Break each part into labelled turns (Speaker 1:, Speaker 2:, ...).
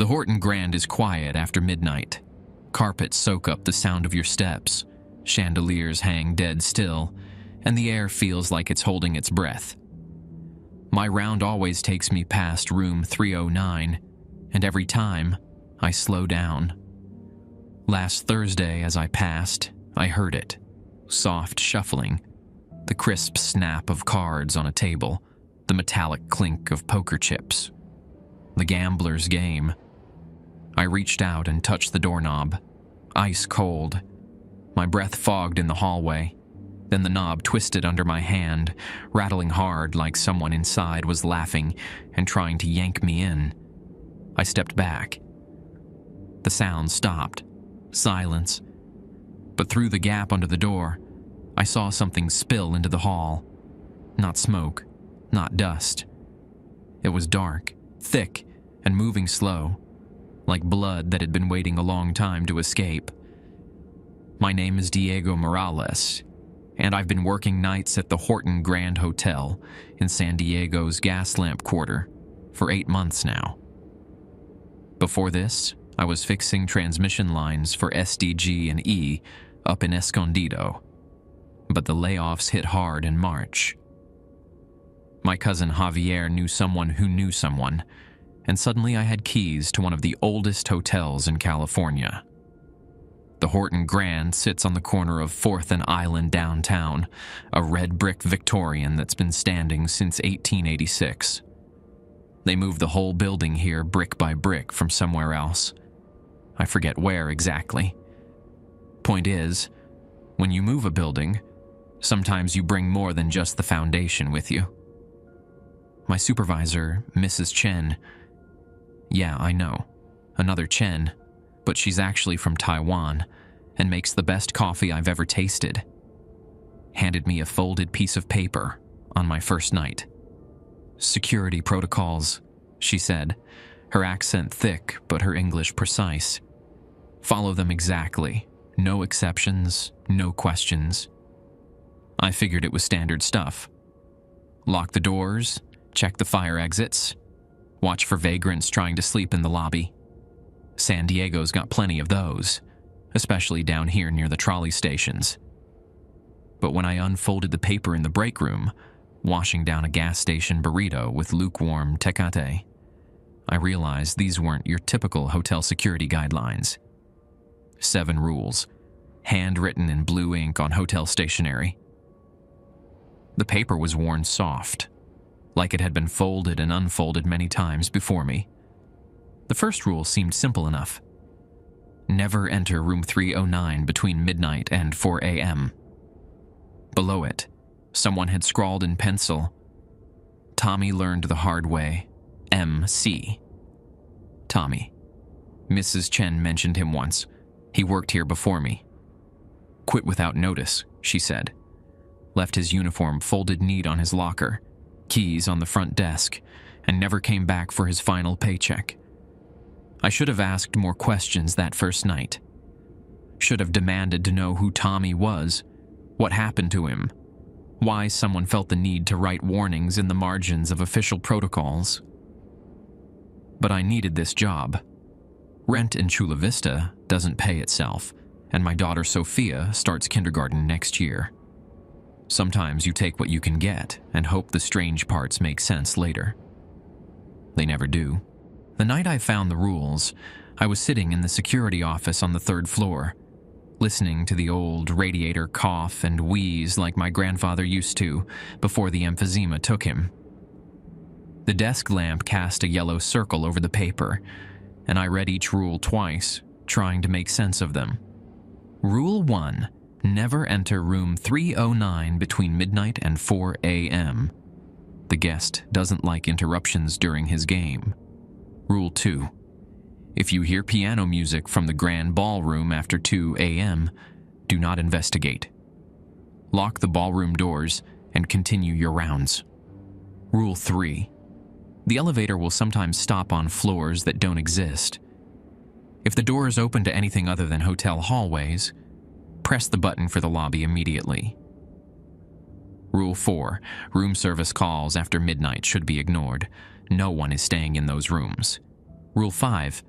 Speaker 1: The Horton Grand is quiet after midnight. Carpets soak up the sound of your steps, chandeliers hang dead still, and the air feels like it's holding its breath. My round always takes me past room 309, and every time, I slow down. Last Thursday, as I passed, I heard it. Soft shuffling, the crisp snap of cards on a table, the metallic clink of poker chips. The gambler's game. I reached out and touched the doorknob. Ice cold. My breath fogged in the hallway. Then the knob twisted under my hand, rattling hard like someone inside was laughing and trying to yank me in. I stepped back. The sound stopped. Silence. But through the gap under the door, I saw something spill into the hall. Not smoke, not dust. It was dark, thick, and moving slow, like blood that had been waiting a long time to escape. My name is Diego Morales, and I've been working nights at the Horton Grand Hotel in San Diego's Gaslamp Quarter for 8 months now. Before this, I was fixing transmission lines for SDG and E up in Escondido, but the layoffs hit hard in March. My cousin Javier knew someone who knew someone, and suddenly I had keys to one of the oldest hotels in California. The Horton Grand sits on the corner of 4th and Island downtown, a red brick Victorian that's been standing since 1886. They moved the whole building here brick by brick from somewhere else. I forget where exactly. Point is, when you move a building, sometimes you bring more than just the foundation with you. My supervisor, Mrs. Chen. Yeah, I know. Another Chen, but she's actually from Taiwan and makes the best coffee I've ever tasted. Handed me a folded piece of paper on my first night. Security protocols, she said, her accent thick but her English precise. Follow them exactly. No exceptions, no questions. I figured it was standard stuff. Lock the doors, check the fire exits, watch for vagrants trying to sleep in the lobby. San Diego's got plenty of those, especially down here near the trolley stations. But when I unfolded the paper in the break room, washing down a gas station burrito with lukewarm Tecate, I realized these weren't your typical hotel security guidelines. 7 rules, handwritten in blue ink on hotel stationery. The paper was worn soft, like it had been folded and unfolded many times before me. The first rule seemed simple enough. Never enter room 309 between midnight and 4 a.m. Below it, someone had scrawled in pencil, "Tommy learned the hard way, MC." Tommy. Mrs. Chen mentioned him once. He worked here before me. Quit without notice, she said. Left his uniform folded neat on his locker, keys on the front desk, and never came back for his final paycheck. I should have asked more questions that first night. Should have demanded to know who Tommy was, what happened to him, why someone felt the need to write warnings in the margins of official protocols. But I needed this job. Rent in Chula Vista doesn't pay itself, and my daughter Sophia starts kindergarten next year. Sometimes you take what you can get and hope the strange parts make sense later. They never do. The night I found the rules, I was sitting in the security office on the 3rd floor, listening to the old radiator cough and wheeze like my grandfather used to before the emphysema took him. The desk lamp cast a yellow circle over the paper, and I read each rule twice, trying to make sense of them. Rule 1. Never enter room 309 between midnight and 4 a.m. The guest doesn't like interruptions during his game. Rule 2. If you hear piano music from the grand ballroom after 2 a.m., do not investigate. Lock the ballroom doors and continue your rounds. Rule 3. The elevator will sometimes stop on floors that don't exist. If the door is open to anything other than hotel hallways, press the button for the lobby immediately. Rule 4. Room service calls after midnight should be ignored. No one is staying in those rooms. Rule 5.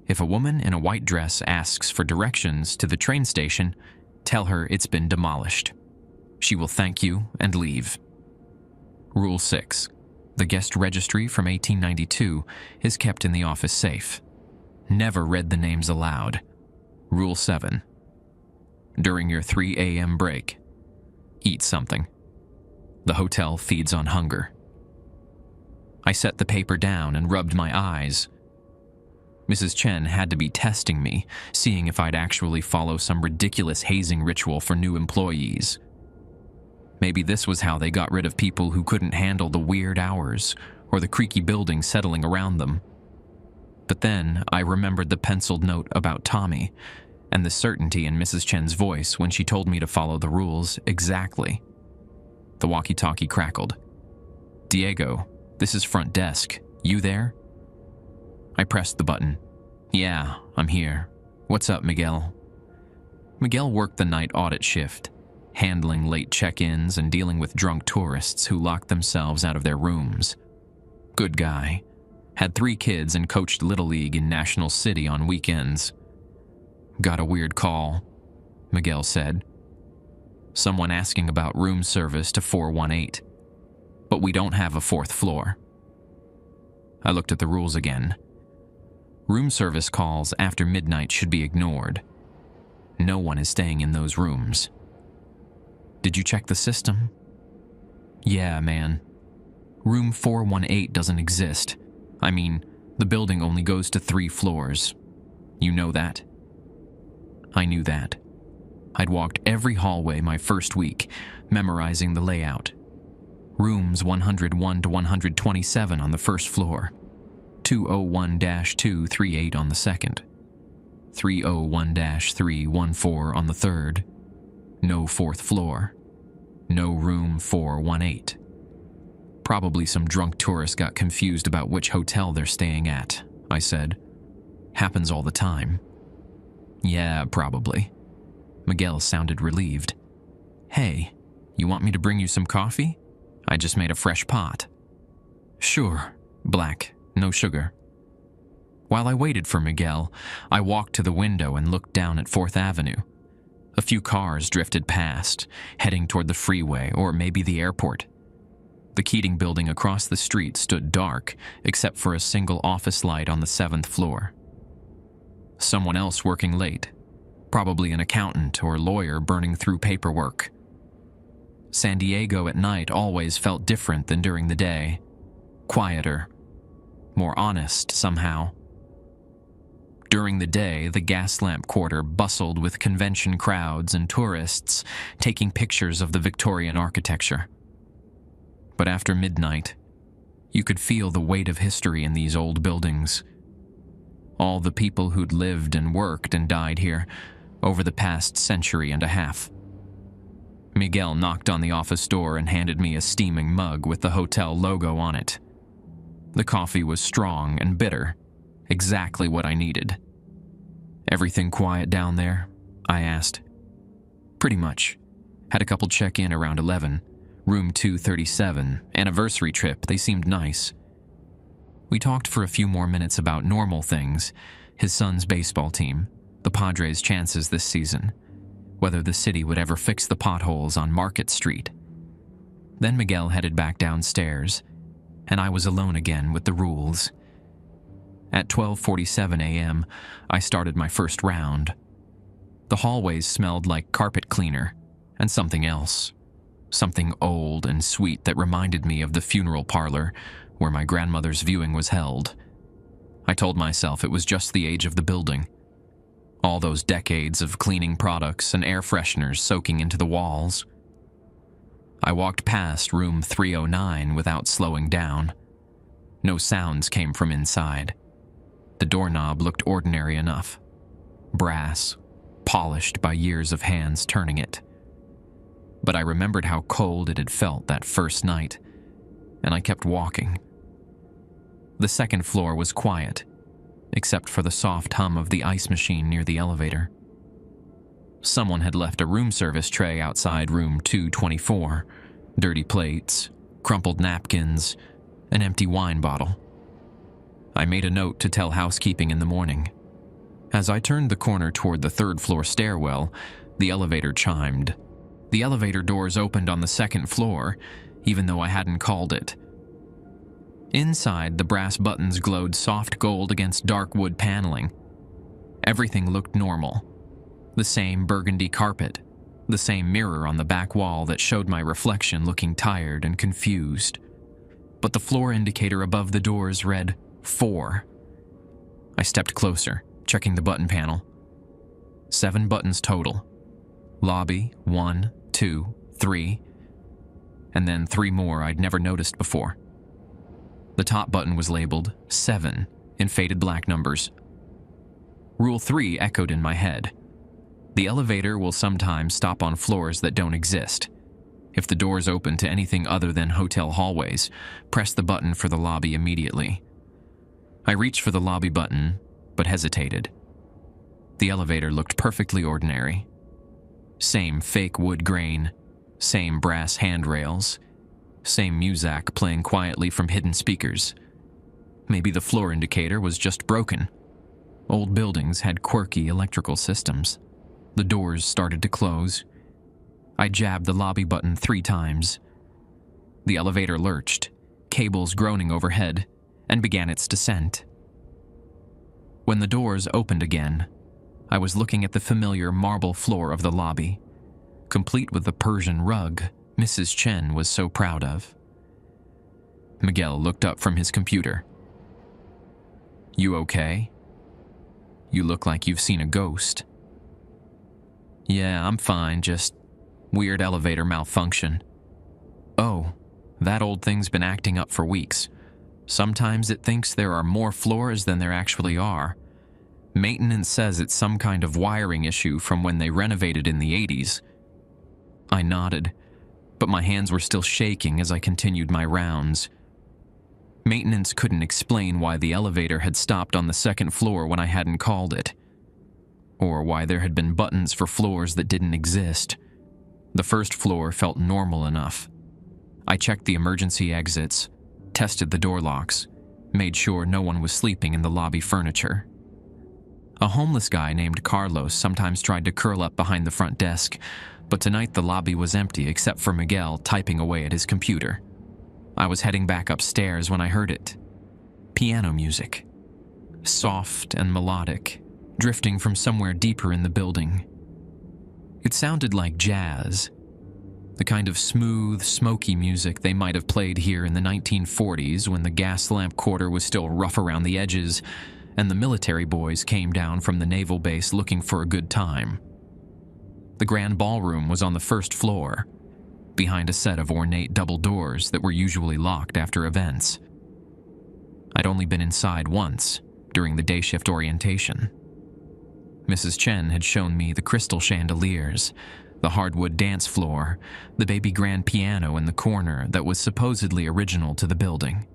Speaker 1: If a woman in a white dress asks for directions to the train station, tell her it's been demolished. She will thank you and leave. Rule 6. The guest registry from 1892 is kept in the office safe. Never read the names aloud. Rule 7. During your 3 a.m. break, eat something. The hotel feeds on hunger. I set the paper down and rubbed my eyes. Mrs. Chen had to be testing me, seeing if I'd actually follow some ridiculous hazing ritual for new employees. Maybe this was how they got rid of people who couldn't handle the weird hours or the creaky buildings settling around them. But then I remembered the penciled note about Tommy and the certainty in Mrs. Chen's voice when she told me to follow the rules exactly. The walkie-talkie crackled. "Diego, this is front desk. You there?" I pressed the button. "Yeah, I'm here. What's up, Miguel?" Miguel worked the night audit shift, handling late check-ins and dealing with drunk tourists who locked themselves out of their rooms. Good guy. Had 3 kids and coached Little League in National City on weekends. "Got a weird call," Miguel said. "Someone asking about room service to 418. But we don't have a 4th floor." I looked at the rules again. Room service calls after midnight should be ignored. No one is staying in those rooms. "Did you check the system?" "Yeah, man. Room 418 doesn't exist. I mean, the building only goes to 3 floors. You know that?" I knew that. I'd walked every hallway my first week, memorizing the layout. Rooms 101 to 127 on the first floor, 201-238 on the second, 301-314 on the third. No 4th floor. No room 418. Probably some drunk tourist got confused about which hotel they're staying at, I said. Happens all the time. "Yeah, probably." Miguel sounded relieved. "Hey, you want me to bring you some coffee? I just made a fresh pot." "Sure, black, no sugar." While I waited for Miguel, I walked to the window and looked down at 4th Avenue. A few cars drifted past, heading toward the freeway or maybe the airport. The Keating building across the street stood dark, except for a single office light on the 7th floor. Someone else working late, probably an accountant or lawyer burning through paperwork. San Diego at night always felt different than during the day. Quieter. More honest, somehow. During the day, the Gaslamp Quarter bustled with convention crowds and tourists taking pictures of the Victorian architecture. But after midnight, you could feel the weight of history in these old buildings. All the people who'd lived and worked and died here over the past century and a half. Miguel knocked on the office door and handed me a steaming mug with the hotel logo on it. The coffee was strong and bitter, exactly what I needed. "Everything quiet down there?" I asked. "Pretty much. Had a couple check in around 11. Room 237, anniversary trip, they seemed nice." We talked for a few more minutes about normal things, his son's baseball team, the Padres' chances this season, whether the city would ever fix the potholes on Market Street. Then Miguel headed back downstairs, and I was alone again with the rules. At 12:47 a.m., I started my first round. The hallways smelled like carpet cleaner and something else. Something old and sweet that reminded me of the funeral parlor where my grandmother's viewing was held. I told myself it was just the age of the building. All those decades of cleaning products and air fresheners soaking into the walls. I walked past room 309 without slowing down. No sounds came from inside. The doorknob looked ordinary enough. Brass, polished by years of hands turning it. But I remembered how cold it had felt that first night, and I kept walking. The second floor was quiet, except for the soft hum of the ice machine near the elevator. Someone had left a room service tray outside room 224, dirty plates, crumpled napkins, an empty wine bottle. I made a note to tell housekeeping in the morning. As I turned the corner toward the third-floor stairwell, the elevator chimed. The elevator doors opened on the second floor, even though I hadn't called it. Inside, the brass buttons glowed soft gold against dark wood paneling. Everything looked normal. The same burgundy carpet, the same mirror on the back wall that showed my reflection looking tired and confused. But the floor indicator above the doors read 4. I stepped closer, checking the button panel. 7 buttons total. Lobby, 1, 2, 3, and then 3 more I'd never noticed before. The top button was labeled 7 in faded black numbers. Rule 3 echoed in my head. The elevator will sometimes stop on floors that don't exist. If the doors open to anything other than hotel hallways, press the button for the lobby immediately. I reached for the lobby button, but hesitated. The elevator looked perfectly ordinary. Same fake wood grain, same brass handrails, same music playing quietly from hidden speakers. Maybe the floor indicator was just broken. Old buildings had quirky electrical systems. The doors started to close. I jabbed the lobby button 3 times. The elevator lurched, cables groaning overhead, and began its descent. When the doors opened again, I was looking at the familiar marble floor of the lobby, complete with the Persian rug Mrs. Chen was so proud of. Miguel looked up from his computer. "You okay? You look like you've seen a ghost." "Yeah, I'm fine, just weird elevator malfunction." "Oh, that old thing's been acting up for weeks. Sometimes it thinks there are more floors than there actually are. Maintenance says it's some kind of wiring issue from when they renovated in the 80s. I nodded, but my hands were still shaking as I continued my rounds. Maintenance couldn't explain why the elevator had stopped on the second floor when I hadn't called it, or why there had been buttons for floors that didn't exist. The first floor felt normal enough. I checked the emergency exits, tested the door locks, made sure no one was sleeping in the lobby furniture. A homeless guy named Carlos sometimes tried to curl up behind the front desk, but tonight the lobby was empty except for Miguel typing away at his computer. I was heading back upstairs when I heard it. Piano music. Soft and melodic, drifting from somewhere deeper in the building. It sounded like jazz, the kind of smooth, smoky music they might have played here in the 1940s when the gas lamp quarter was still rough around the edges and the military boys came down from the naval base looking for a good time. The grand ballroom was on the first floor, behind a set of ornate double doors that were usually locked after events. I'd only been inside once, during the day shift orientation. Mrs. Chen had shown me the crystal chandeliers, the hardwood dance floor, the baby grand piano in the corner that was supposedly original to the building.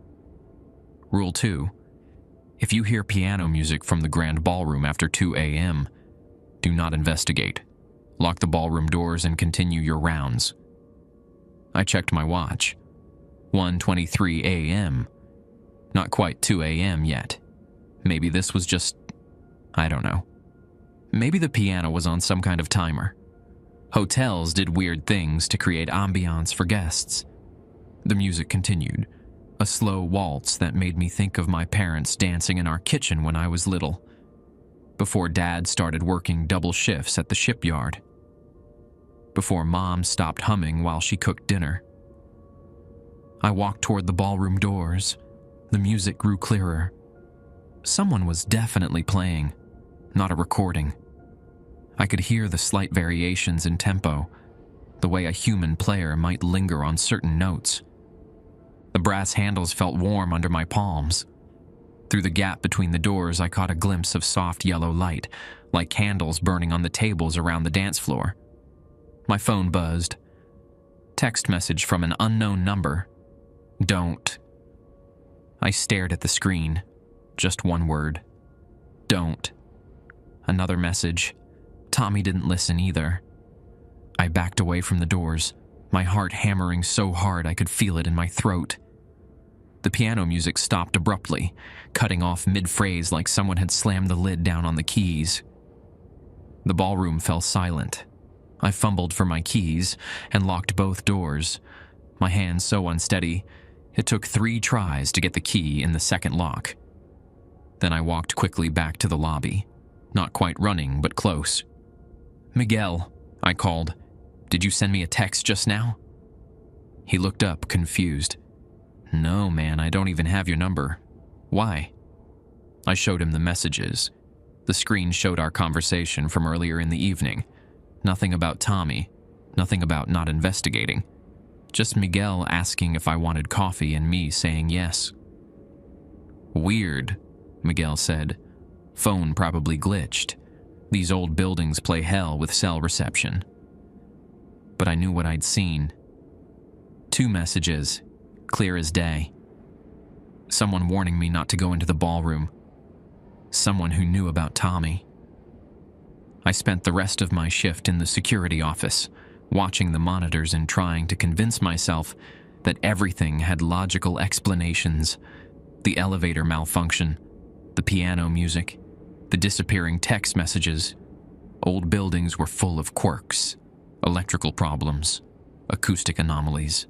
Speaker 1: Rule 2. If you hear piano music from the grand ballroom after 2 a.m., do not investigate. Lock the ballroom doors and continue your rounds. I checked my watch. 1:23 a.m. Not quite 2 a.m. yet. Maybe this was just... I don't know. Maybe the piano was on some kind of timer. Hotels did weird things to create ambiance for guests. The music continued, a slow waltz that made me think of my parents dancing in our kitchen when I was little, before Dad started working double shifts at the shipyard, before Mom stopped humming while she cooked dinner. I walked toward the ballroom doors. The music grew clearer. Someone was definitely playing, not a recording. I could hear the slight variations in tempo, the way a human player might linger on certain notes. The brass handles felt warm under my palms. Through the gap between the doors, I caught a glimpse of soft yellow light, like candles burning on the tables around the dance floor. My phone buzzed. Text message from an unknown number. Don't. I stared at the screen. Just one word. Don't. Another message. Tommy didn't listen either. I backed away from the doors, my heart hammering so hard I could feel it in my throat. The piano music stopped abruptly, cutting off mid-phrase like someone had slammed the lid down on the keys. The ballroom fell silent. I fumbled for my keys and locked both doors, my hand so unsteady it took 3 tries to get the key in the second lock. Then I walked quickly back to the lobby, not quite running but close. "Miguel," I called. "Did you send me a text just now?" He looked up, confused. "No, man, I don't even have your number. Why?" I showed him the messages. The screen showed our conversation from earlier in the evening. Nothing about Tommy, nothing about not investigating. Just Miguel asking if I wanted coffee and me saying yes. "Weird," Miguel said. "Phone probably glitched. These old buildings play hell with cell reception." But I knew what I'd seen. 2 messages, clear as day. Someone warning me not to go into the ballroom. Someone who knew about Tommy. I spent the rest of my shift in the security office, watching the monitors and trying to convince myself that everything had logical explanations. The elevator malfunction, the piano music, the disappearing text messages. Old buildings were full of quirks, electrical problems, acoustic anomalies.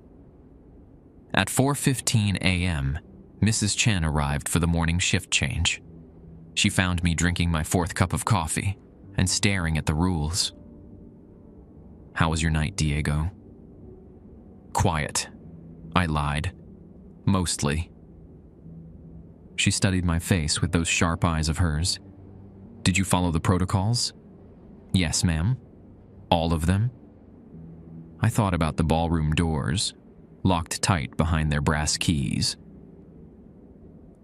Speaker 1: At 4:15 a.m., Mrs. Chen arrived for the morning shift change. She found me drinking my 4th cup of coffee and staring at the rules. "How was your night, Diego?" "Quiet," I lied. "Mostly." She studied my face with those sharp eyes of hers. "Did you follow the protocols?" "Yes, ma'am." "All of them?" I thought about the ballroom doors, locked tight behind their brass keys.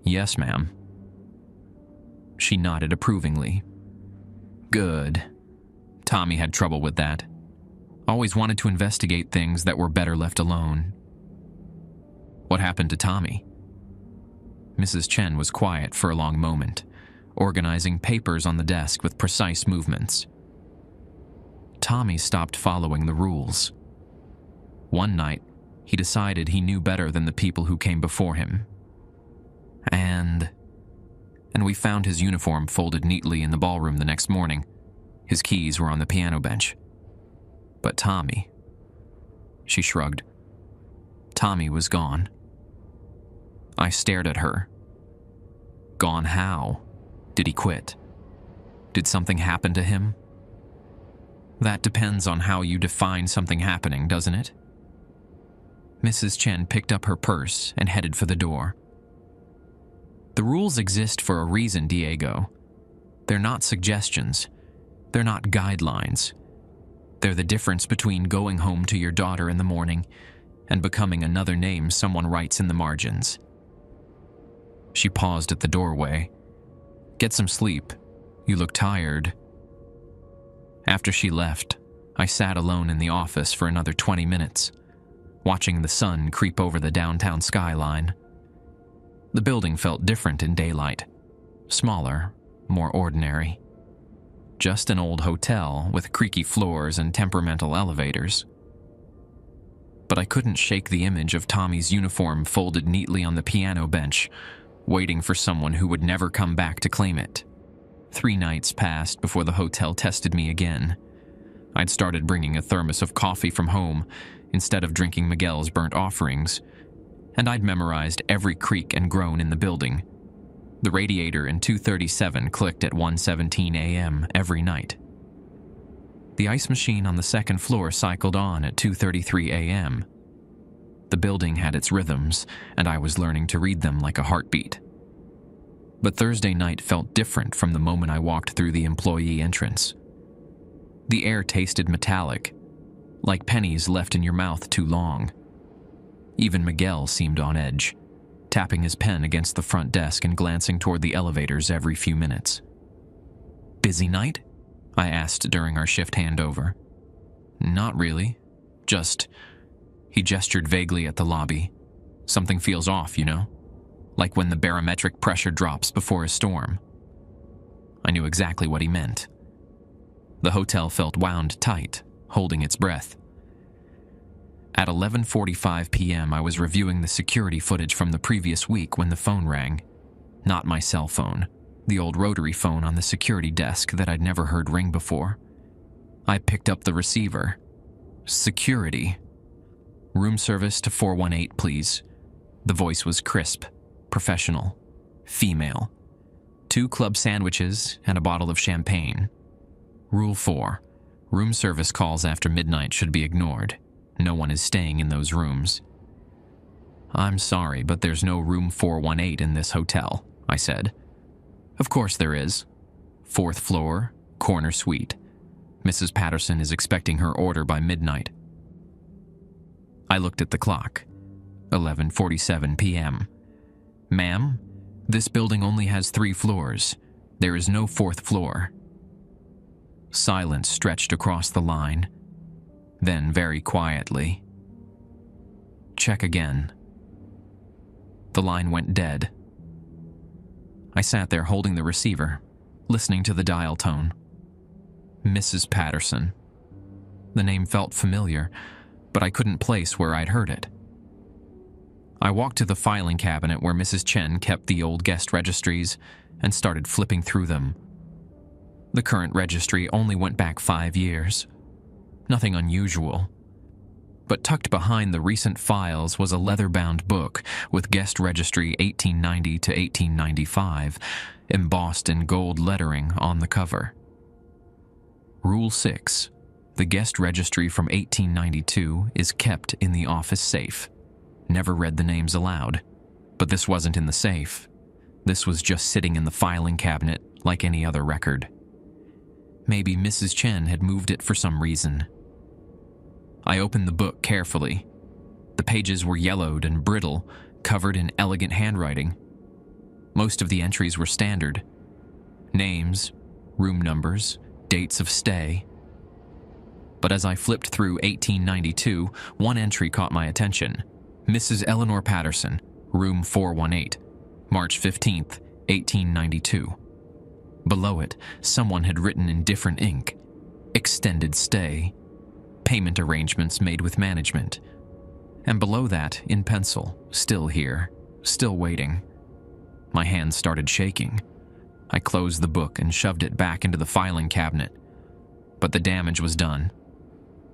Speaker 1: "Yes, ma'am." She nodded approvingly. "Good." Tommy had trouble with that. Always wanted to investigate things that were better left alone. "What happened to Tommy?" Mrs. Chen was quiet for a long moment, organizing papers on the desk with precise movements. Tommy stopped following the rules. One night, he decided he knew better than the people who came before him. And we found his uniform folded neatly in the ballroom the next morning. His keys were on the piano bench. But Tommy... She shrugged. Tommy was gone. I stared at her. Gone how? Did he quit? Did something happen to him? That depends on how you define something happening, doesn't it? Mrs. Chen picked up her purse and headed for the door. The rules exist for a reason, Diego. They're not suggestions. They're not guidelines. They're the difference between going home to your daughter in the morning and becoming another name someone writes in the margins. She paused at the doorway. "Get some sleep. You look tired." After she left, I sat alone in the office for another 20 minutes, watching the sun creep over the downtown skyline. The building felt different in daylight. Smaller, more ordinary. Just an old hotel with creaky floors and temperamental elevators. But I couldn't shake the image of Tommy's uniform folded neatly on the piano bench, waiting for someone who would never come back to claim it. 3 nights passed before the hotel tested me again. I'd started bringing a thermos of coffee from home instead of drinking Miguel's burnt offerings, and I'd memorized every creak and groan in the building. The radiator in 237 clicked at 1:17 a.m. every night. The ice machine on the 2nd floor cycled on at 2:33 a.m. The building had its rhythms, and I was learning to read them like a heartbeat. But Thursday night felt different from the moment I walked through the employee entrance. The air tasted metallic, like pennies left in your mouth too long. Even Miguel seemed on edge, tapping his pen against the front desk and glancing toward the elevators every few minutes. "Busy night?" I asked during our shift handover. "Not really. Just..." He gestured vaguely at the lobby. "Something feels off, you know? Like when the barometric pressure drops before a storm." I knew exactly what he meant. The hotel felt wound tight, holding its breath. At 11:45 p.m., I was reviewing the security footage from the previous week when the phone rang. Not my cell phone, the old rotary phone on the security desk that I'd never heard ring before. I picked up the receiver. Security. "Room service to 418, please." The voice was crisp, professional, female. 2 club sandwiches and a bottle of champagne. Rule 4. Room service calls after midnight should be ignored. No one is staying in those rooms. "I'm sorry, but there's no room 418 in this hotel," I said. "Of course there is. 4th floor, corner suite. Mrs. Patterson is expecting her order by midnight." I looked at the clock. 11:47 p.m. "Ma'am, this building only has 3 floors. There is no 4th floor." Silence stretched across the line. Then, very quietly, "Check again." The line went dead. I sat there holding the receiver, listening to the dial tone. Mrs. Patterson. The name felt familiar, but I couldn't place where I'd heard it. I walked to the filing cabinet where Mrs. Chen kept the old guest registries and started flipping through them. The current registry only went back 5 years. Nothing unusual. But tucked behind the recent files was a leather-bound book with guest registry 1890 to 1895 embossed in gold lettering on the cover. Rule 6. The guest registry from 1892 is kept in the office safe. Never read the names aloud, but this wasn't in the safe. This was just sitting in the filing cabinet like any other record. Maybe Mrs. Chen had moved it for some reason. I opened the book carefully. The pages were yellowed and brittle, covered in elegant handwriting. Most of the entries were standard. Names, room numbers, dates of stay. But as I flipped through 1892, one entry caught my attention. Mrs. Eleanor Patterson, room 418, March 15th, 1892. Below it, someone had written in different ink, "Extended stay. Payment arrangements made with management." And below that, in pencil, "Still here, still waiting." My hands started shaking. I closed the book and shoved it back into the filing cabinet. But the damage was done.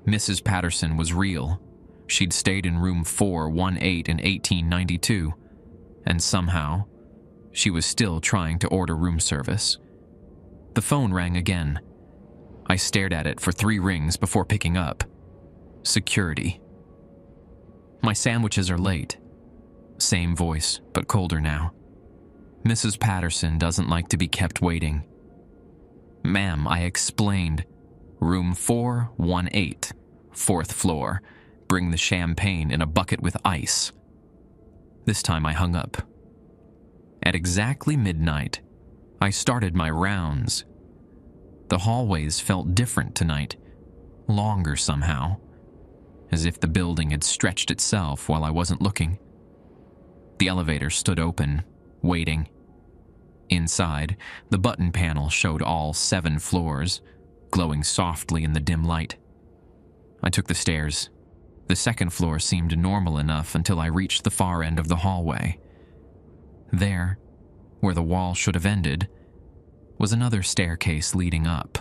Speaker 1: Mrs. Patterson was real. She'd stayed in room 418 in 1892, and somehow, she was still trying to order room service. The phone rang again. I stared at it for 3 rings before picking up. Security. "My sandwiches are late." Same voice, but colder now. "Mrs. Patterson doesn't like to be kept waiting." "Ma'am, I explained. Room 418, 4th floor. Bring the champagne in a bucket with ice." This time I hung up. At exactly midnight, I started my rounds. The hallways felt different tonight, longer somehow, as if the building had stretched itself while I wasn't looking. The elevator stood open, waiting. Inside, the button panel showed all 7 floors, glowing softly in the dim light. I took the stairs. The 2nd floor seemed normal enough until I reached the far end of the hallway. There, where the wall should have ended, was another staircase leading up.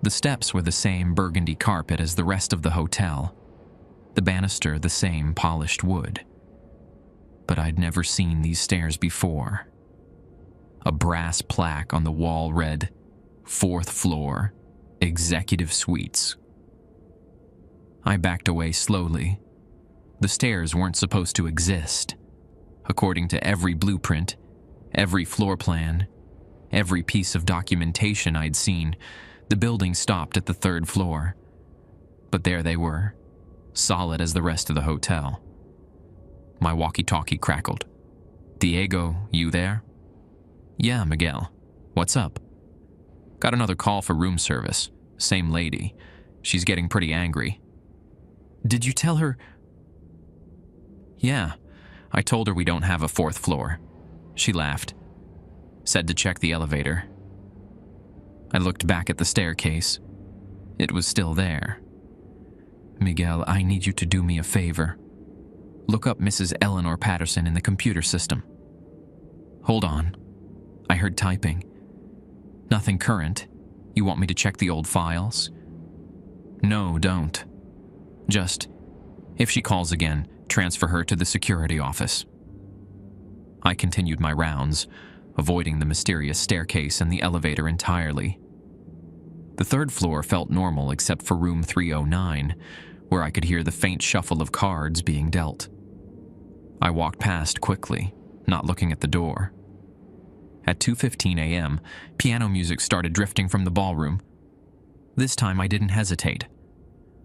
Speaker 1: The steps were the same burgundy carpet as the rest of the hotel, the banister the same polished wood. But I'd never seen these stairs before. A brass plaque on the wall read, "4th floor, executive suites." I backed away slowly. The stairs weren't supposed to exist. According to every blueprint, every floor plan, every piece of documentation I'd seen, the building stopped at the 3rd floor. But there they were, solid as the rest of the hotel. My walkie-talkie crackled. "Diego, you there?" "Yeah, Miguel. What's up?" "Got another call for room service. Same lady. She's getting pretty angry." "Did you tell her?" "Yeah, I told her we don't have a 4th floor." She laughed. Said to check the elevator. I looked back at the staircase. It was still there. Miguel, I need you to do me a favor. Look up Mrs. Eleanor Patterson in the computer system. Hold on. I heard typing. Nothing current. You want me to check the old files? No, don't. Just, if she calls again, transfer her to the security office. I continued my rounds, avoiding the mysterious staircase and the elevator entirely. The third floor felt normal except for room 309, where I could hear the faint shuffle of cards being dealt. I walked past quickly, not looking at the door. At 2:15 a.m., piano music started drifting from the ballroom. This time I didn't hesitate.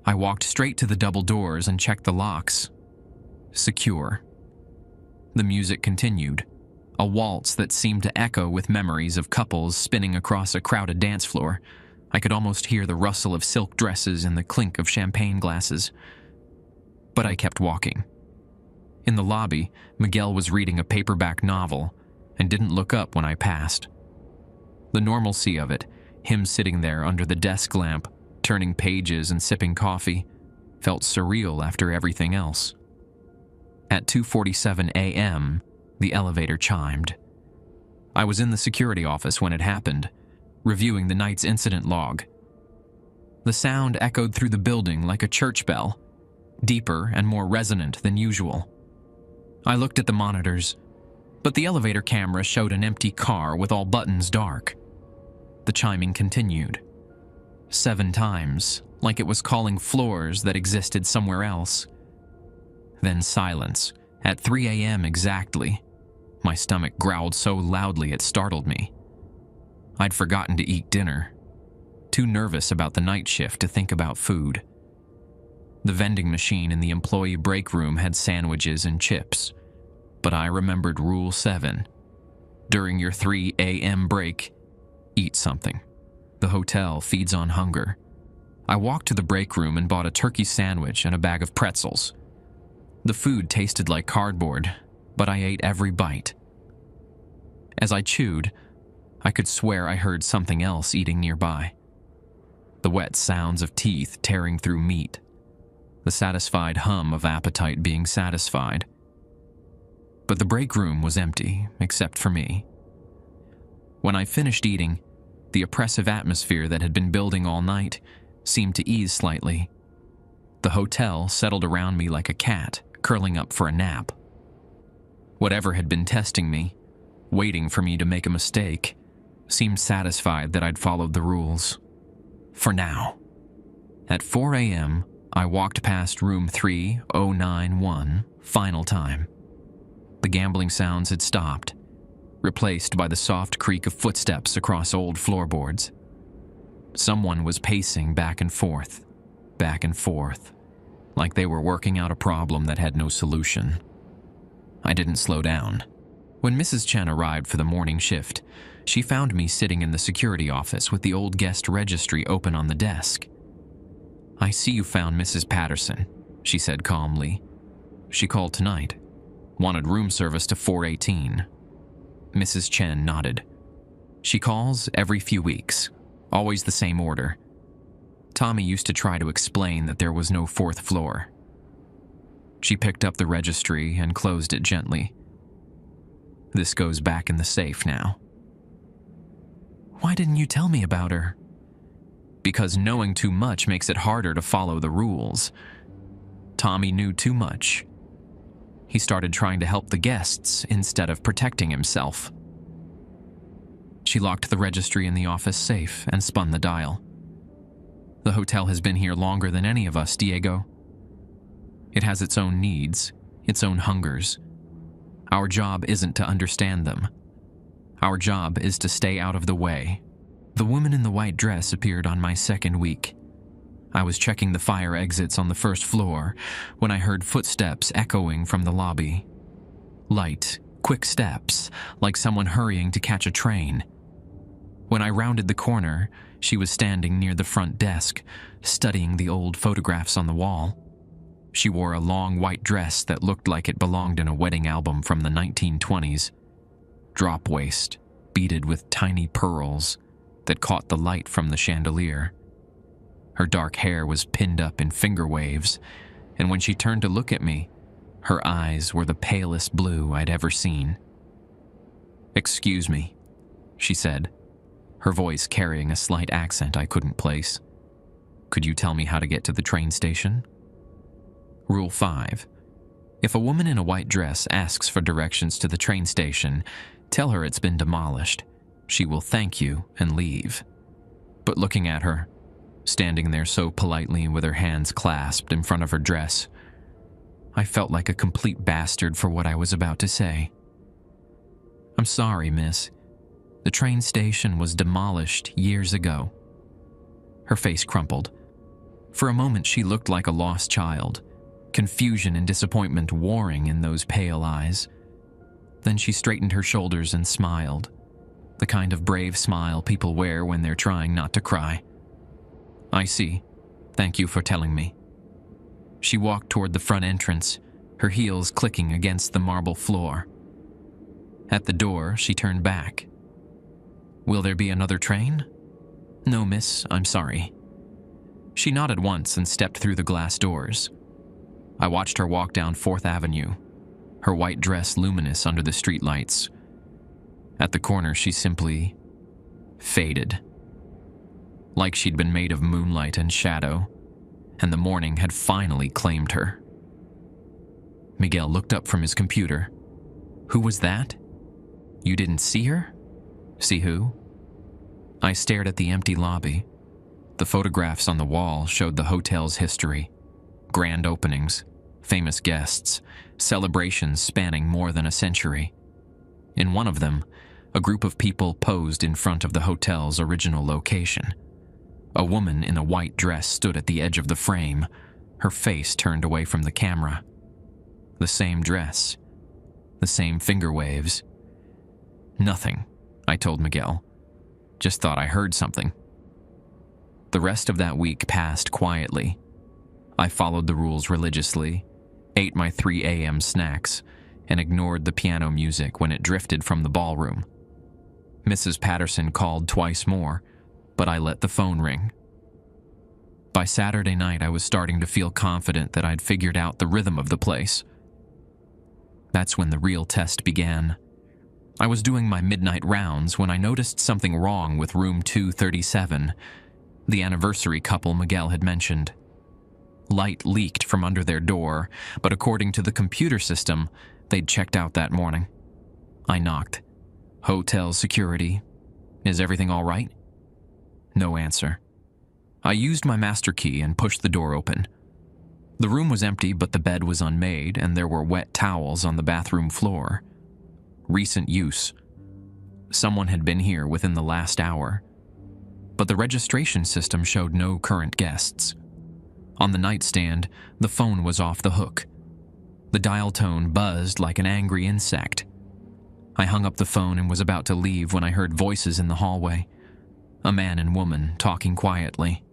Speaker 1: I walked straight to the double doors and checked the locks. Secure. The music continued, a waltz that seemed to echo with memories of couples spinning across a crowded dance floor. I could almost hear the rustle of silk dresses and the clink of champagne glasses. But I kept walking. In the lobby, Miguel was reading a paperback novel and didn't look up when I passed. The normalcy of it, him sitting there under the desk lamp, turning pages and sipping coffee, felt surreal after everything else. At 2:47 a.m., the elevator chimed. I was in the security office when it happened, reviewing the night's incident log. The sound echoed through the building like a church bell, deeper and more resonant than usual. I looked at the monitors, but the elevator camera showed an empty car with all buttons dark. The chiming continued. 7 times, like it was calling floors that existed somewhere else. Then silence, at 3 a.m. exactly. My stomach growled so loudly it startled me. I'd forgotten to eat dinner, too nervous about the night shift to think about food. The vending machine in the employee break room had sandwiches and chips, but I remembered Rule 7. During your 3 a.m. break, eat something. The hotel feeds on hunger. I walked to the break room and bought a turkey sandwich and a bag of pretzels. The food tasted like cardboard, but I ate every bite. As I chewed, I could swear I heard something else eating nearby. The wet sounds of teeth tearing through meat. The satisfied hum of appetite being satisfied. But the break room was empty, except for me. When I finished eating, the oppressive atmosphere that had been building all night seemed to ease slightly. The hotel settled around me like a cat, curling up for a nap. Whatever had been testing me, waiting for me to make a mistake, seemed satisfied that I'd followed the rules. For now. At 4 a.m., I walked past room 3091, final time. The gambling sounds had stopped, replaced by the soft creak of footsteps across old floorboards. Someone was pacing back and forth, like they were working out a problem that had no solution. I didn't slow down. When Mrs. Chen arrived for the morning shift, she found me sitting in the security office with the old guest registry open on the desk. "I see you found Mrs. Patterson," she said calmly. "She called tonight. Wanted room service to 418. Mrs. Chen nodded. "She calls every few weeks. Always the same order." Tommy used to try to explain that there was no 4th floor. She picked up the registry and closed it gently. "This goes back in the safe now." "Why didn't you tell me about her?" "Because knowing too much makes it harder to follow the rules. Tommy knew too much. He started trying to help the guests instead of protecting himself." She locked the registry in the office safe and spun the dial. "The hotel has been here longer than any of us, Diego. It has its own needs, its own hungers. Our job isn't to understand them. Our job is to stay out of the way." The woman in the white dress appeared on my second week. I was checking the fire exits on the 1st floor when I heard footsteps echoing from the lobby. Light, quick steps, like someone hurrying to catch a train. When I rounded the corner, she was standing near the front desk, studying the old photographs on the wall. She wore a long white dress that looked like it belonged in a wedding album from the 1920s. Drop waist, beaded with tiny pearls that caught the light from the chandelier. Her dark hair was pinned up in finger waves, and when she turned to look at me, her eyes were the palest blue I'd ever seen. "Excuse me," she said, her voice carrying a slight accent I couldn't place. "Could you tell me how to get to the train station?" Rule 5. If a woman in a white dress asks for directions to the train station, tell her it's been demolished. She will thank you and leave. But looking at her, standing there so politely with her hands clasped in front of her dress, I felt like a complete bastard for what I was about to say. "I'm sorry, miss. The train station was demolished years ago." Her face crumpled. For a moment, she looked like a lost child, confusion and disappointment warring in those pale eyes. Then she straightened her shoulders and smiled, the kind of brave smile people wear when they're trying not to cry. "I see. Thank you for telling me." She walked toward the front entrance, her heels clicking against the marble floor. At the door, she turned back. "Will there be another train?" "No, miss, I'm sorry." She nodded once and stepped through the glass doors. I watched her walk down 4th Avenue, her white dress luminous under the streetlights. At the corner, she simply faded. Like she'd been made of moonlight and shadow, and the morning had finally claimed her. Miguel looked up from his computer. "Who was that? You didn't see her?" "See who?" I stared at the empty lobby. The photographs on the wall showed the hotel's history. Grand openings, famous guests, celebrations spanning more than a century. In one of them, a group of people posed in front of the hotel's original location. A woman in a white dress stood at the edge of the frame, her face turned away from the camera. The same dress, the same finger waves. "Nothing," I told Miguel. "Just thought I heard something." The rest of that week passed quietly. I followed the rules religiously, ate my 3 a.m. snacks, and ignored the piano music when it drifted from the ballroom. Mrs. Patterson called twice more, but I let the phone ring. By Saturday night, I was starting to feel confident that I'd figured out the rhythm of the place. That's when the real test began. I was doing my midnight rounds when I noticed something wrong with room 237, the anniversary couple Miguel had mentioned. Light leaked from under their door, but according to the computer system, they'd checked out that morning. I knocked. "Hotel security. Is everything all right?" No answer. I used my master key and pushed the door open. The room was empty, but the bed was unmade, and there were wet towels on the bathroom floor. Recent use. Someone had been here within the last hour. But the registration system showed no current guests. On the nightstand, the phone was off the hook. The dial tone buzzed like an angry insect. I hung up the phone and was about to leave when I heard voices in the hallway. A man and woman talking quietly.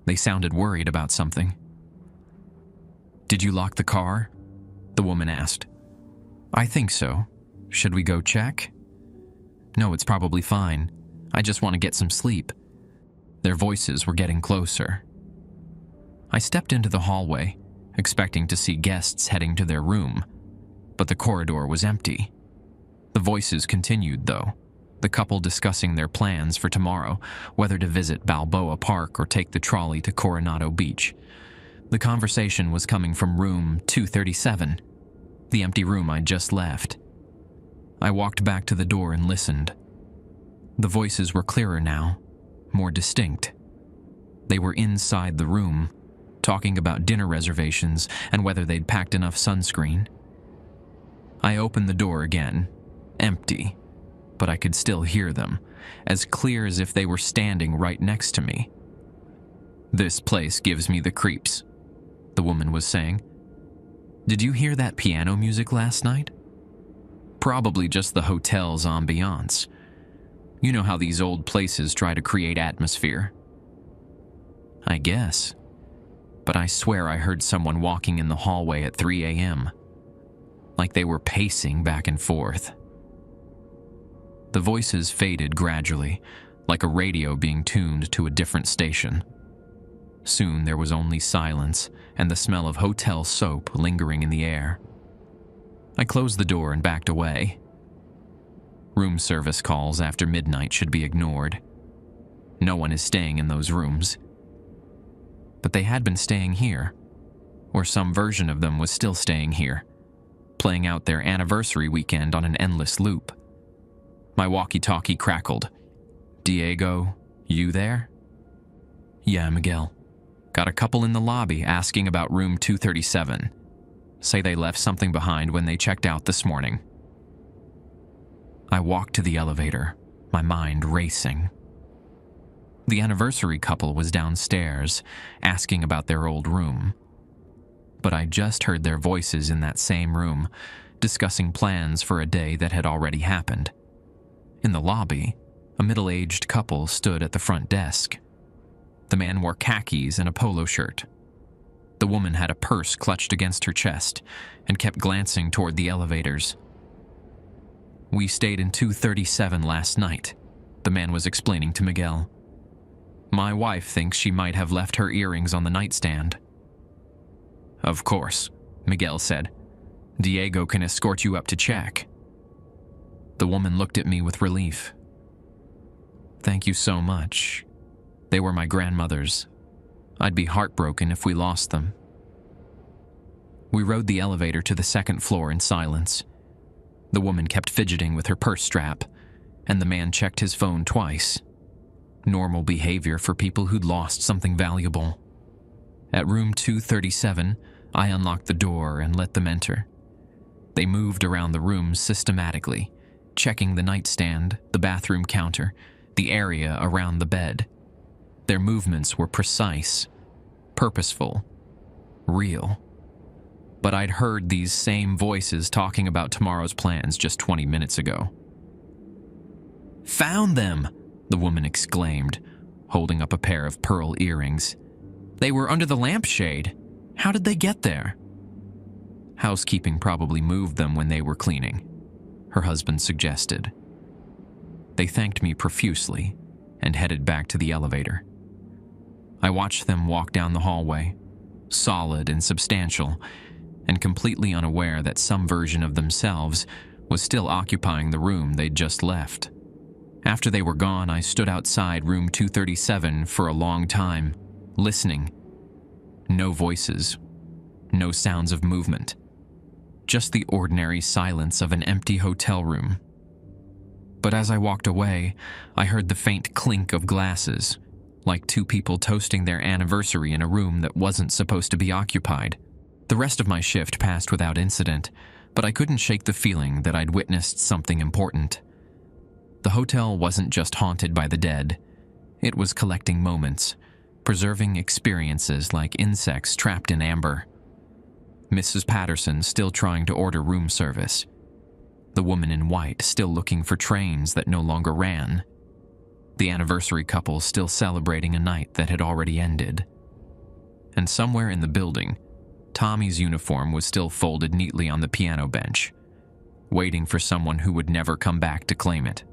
Speaker 1: They sounded worried about something. "Did you lock the car?" the woman asked. "I think so. Should we go check?" "No, it's probably fine. I just want to get some sleep." Their voices were getting closer. I stepped into the hallway, expecting to see guests heading to their room, but the corridor was empty. The voices continued, though, the couple discussing their plans for tomorrow, whether to visit Balboa Park or take the trolley to Coronado Beach. The conversation was coming from room 237, the empty room I'd just left. I walked back to the door and listened. The voices were clearer now, more distinct. They were inside the room, talking about dinner reservations and whether they'd packed enough sunscreen. I opened the door again, empty, but I could still hear them, as clear as if they were standing right next to me. "This place gives me the creeps," the woman was saying. "Did you hear that piano music last night?" "Probably just the hotel's ambiance. You know how these old places try to create atmosphere." "I guess. But I swear I heard someone walking in the hallway at 3 a.m., like they were pacing back and forth." The voices faded gradually, like a radio being tuned to a different station. Soon there was only silence and the smell of hotel soap lingering in the air. I closed the door and backed away. Room service calls after midnight should be ignored. No one is staying in those rooms. But they had been staying here, or some version of them was still staying here, playing out their anniversary weekend on an endless loop. My walkie-talkie crackled. "Diego, you there?" "Yeah, Miguel. Got a couple in the lobby asking about room 237. Say they left something behind when they checked out this morning." I walked to the elevator, my mind racing. The anniversary couple was downstairs, asking about their old room. But I just heard their voices in that same room, discussing plans for a day that had already happened. In the lobby, a middle-aged couple stood at the front desk. The man wore khakis and a polo shirt. The woman had a purse clutched against her chest and kept glancing toward the elevators. "We stayed in 237 last night," the man was explaining to Miguel. "My wife thinks she might have left her earrings on the nightstand." "Of course," Miguel said. "Diego can escort you up to check." The woman looked at me with relief. "Thank you so much. They were my grandmother's. I'd be heartbroken if we lost them." We rode the elevator to the second floor in silence. The woman kept fidgeting with her purse strap, and the man checked his phone twice. Normal behavior for people who'd lost something valuable. At room 237, I unlocked the door and let them enter. They moved around the room systematically, checking the nightstand, the bathroom counter, the area around the bed. Their movements were precise, purposeful, real. But I'd heard these same voices talking about tomorrow's plans just 20 minutes ago. "Found them!" the woman exclaimed, holding up a pair of pearl earrings. "They were under the lampshade. How did they get there?" "Housekeeping probably moved them when they were cleaning," her husband suggested. They thanked me profusely and headed back to the elevator. I watched them walk down the hallway, solid and substantial, and completely unaware that some version of themselves was still occupying the room they'd just left. After they were gone, I stood outside room 237 for a long time, listening. No voices, no sounds of movement, just the ordinary silence of an empty hotel room. But as I walked away, I heard the faint clink of glasses, like two people toasting their anniversary in a room that wasn't supposed to be occupied. The rest of my shift passed without incident, but I couldn't shake the feeling that I'd witnessed something important. The hotel wasn't just haunted by the dead. It was collecting moments, preserving experiences like insects trapped in amber. Mrs. Patterson still trying to order room service. The woman in white still looking for trains that no longer ran. The anniversary couple still celebrating a night that had already ended. And somewhere in the building, Tommy's uniform was still folded neatly on the piano bench, waiting for someone who would never come back to claim it.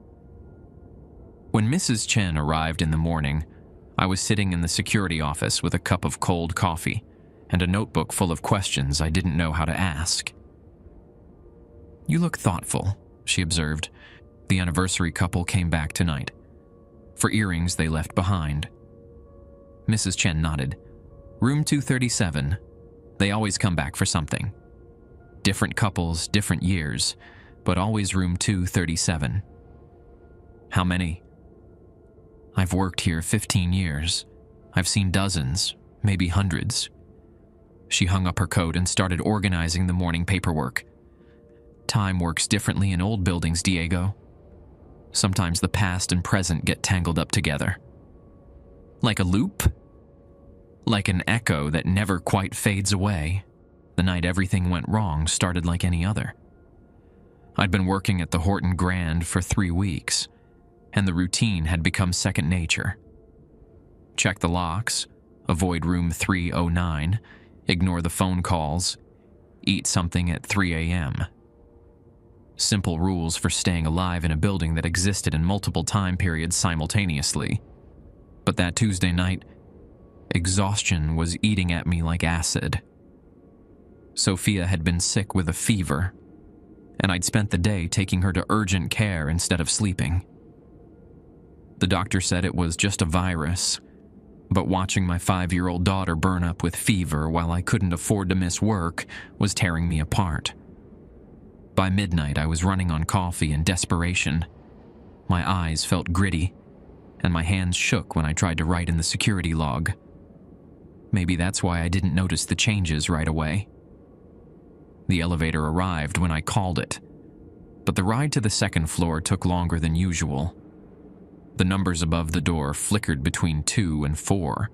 Speaker 1: When Mrs. Chen arrived in the morning, I was sitting in the security office with a cup of cold coffee and a notebook full of questions I didn't know how to ask. "You look thoughtful," she observed. "The anniversary couple came back tonight. For earrings they left behind." Mrs. Chen nodded. "Room 237. They always come back for something. Different couples, different years, but always room 237. "How many?" "I've worked here 15 years. I've seen dozens, maybe hundreds." She hung up her coat and started organizing the morning paperwork. "Time works differently in old buildings, Diego. Sometimes the past and present get tangled up together. Like a loop? Like an echo that never quite fades away. The night everything went wrong started like any other. I'd been working at the Horton Grand for 3 weeks, and the routine had become second nature. Check the locks, avoid room 309, ignore the phone calls, eat something at 3 a.m. Simple rules for staying alive in a building that existed in multiple time periods simultaneously. But that Tuesday night, Exhaustion was eating at me like acid. Sophia had been sick with a fever, and I'd spent the day taking her to urgent care instead of sleeping. The doctor said it was just a virus, but watching my 5-year-old daughter burn up with fever while I couldn't afford to miss work was tearing me apart. By midnight, I was running on coffee in desperation. My eyes felt gritty, and my hands shook when I tried to write in the security log. Maybe that's why I didn't notice the changes right away. The elevator arrived when I called it, but the ride to the second floor took longer than usual. The numbers above the door flickered between 2 and 4,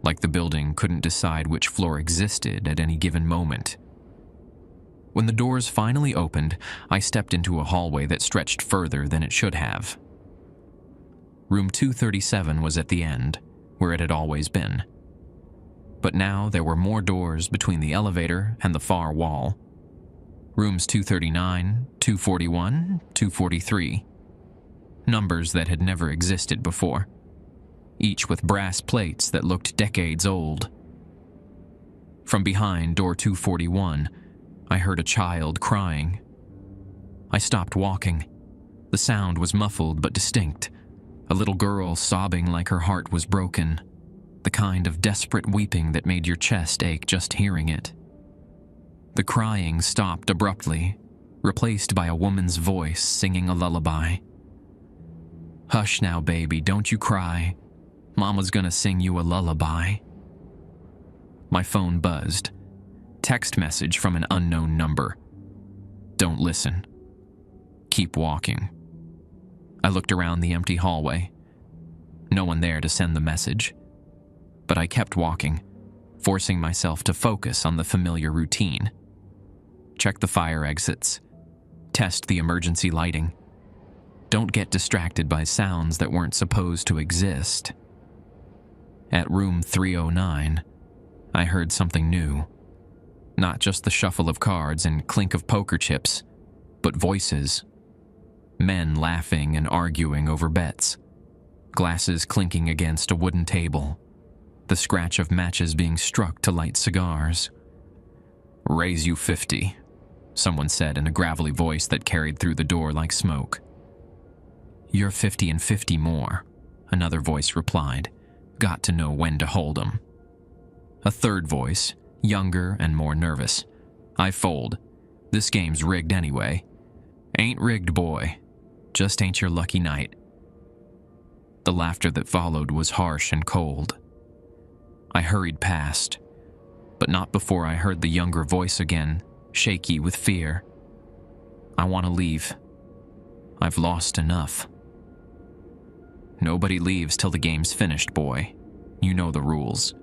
Speaker 1: like the building couldn't decide which floor existed at any given moment. When the doors finally opened, I stepped into a hallway that stretched further than it should have. Room 237 was at the end, where it had always been. But now there were more doors between the elevator and the far wall. Rooms 239, 241, 243. Numbers that had never existed before, each with brass plates that looked decades old. From behind door 241, I heard a child crying. I stopped walking. The sound was muffled but distinct, a little girl sobbing like her heart was broken, the kind of desperate weeping that made your chest ache just hearing it. The crying stopped abruptly, replaced by a woman's voice singing a lullaby. "Hush now, baby, don't you cry. Mama's gonna sing you a lullaby." My phone buzzed. Text message from an unknown number. "Don't listen. Keep walking." I looked around the empty hallway. No one there to send the message. But I kept walking, forcing myself to focus on the familiar routine. Check the fire exits. Test the emergency lighting. Don't get distracted by sounds that weren't supposed to exist. At room 309, I heard something new. Not just the shuffle of cards and clink of poker chips, but voices. Men laughing and arguing over bets. Glasses clinking against a wooden table. The scratch of matches being struck to light cigars. "Raise you 50, someone said in a gravelly voice that carried through the door like smoke. "You're 50 and 50 more," another voice replied. "Got to know when to hold 'em." A third voice, younger and more nervous. "I fold. This game's rigged anyway." "Ain't rigged, boy. Just ain't your lucky night." The laughter that followed was harsh and cold. I hurried past, but not before I heard the younger voice again, shaky with fear. "I want to leave. I've lost enough." "Nobody leaves till the game's finished, boy. You know the rules."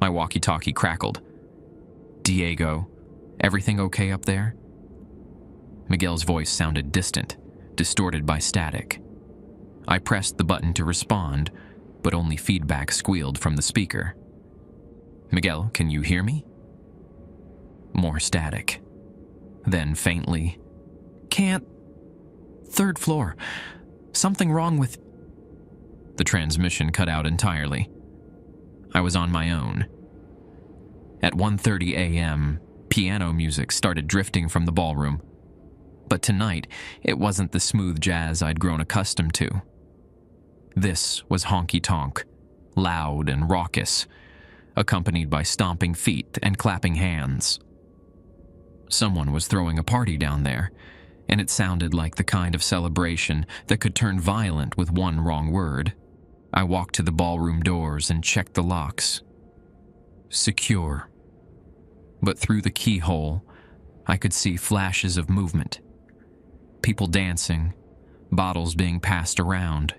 Speaker 1: My walkie-talkie crackled. "Diego, everything okay up there?" Miguel's voice sounded distant, distorted by static. I pressed the button to respond, but only feedback squealed from the speaker. "Miguel, can you hear me?" More static. Then faintly, "Can't. Third floor. Something wrong with..." The transmission cut out entirely. I was on my own. At 1:30 a.m., piano music started drifting from the ballroom. But tonight, it wasn't the smooth jazz I'd grown accustomed to. This was honky-tonk, loud and raucous, accompanied by stomping feet and clapping hands. Someone was throwing a party down there, and it sounded like the kind of celebration that could turn violent with one wrong word. I walked to the ballroom doors and checked the locks. Secure. But through the keyhole, I could see flashes of movement. People dancing, bottles being passed around,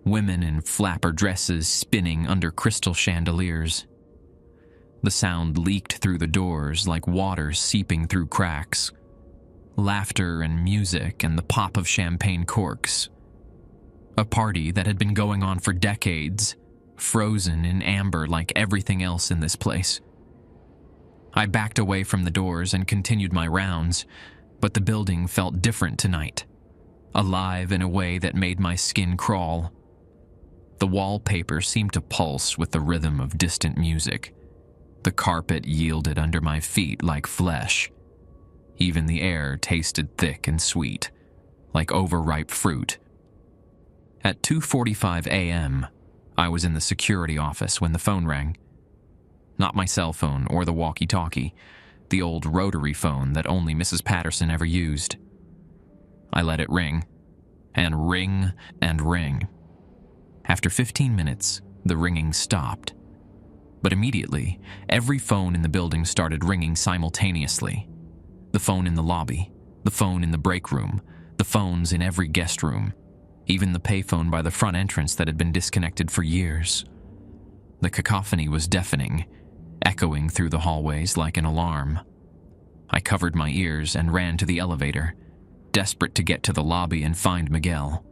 Speaker 1: women in flapper dresses spinning under crystal chandeliers. The sound leaked through the doors like water seeping through cracks. Laughter and music and the pop of champagne corks. A party that had been going on for decades, frozen in amber like everything else in this place. I backed away from the doors and continued my rounds, but the building felt different tonight, alive in a way that made my skin crawl. The wallpaper seemed to pulse with the rhythm of distant music. The carpet yielded under my feet like flesh. Even the air tasted thick and sweet, like overripe fruit. At 2:45 a.m., I was in the security office when the phone rang. Not my cell phone or the walkie-talkie, the old rotary phone that only Mrs. Patterson ever used. I let it ring, and ring, and ring. After 15 minutes, the ringing stopped. But immediately, every phone in the building started ringing simultaneously. The phone in the lobby, the phone in the break room, the phones in every guest room, even the payphone by the front entrance that had been disconnected for years. The cacophony was deafening, echoing through the hallways like an alarm. I covered my ears and ran to the elevator, desperate to get to the lobby and find Miguel.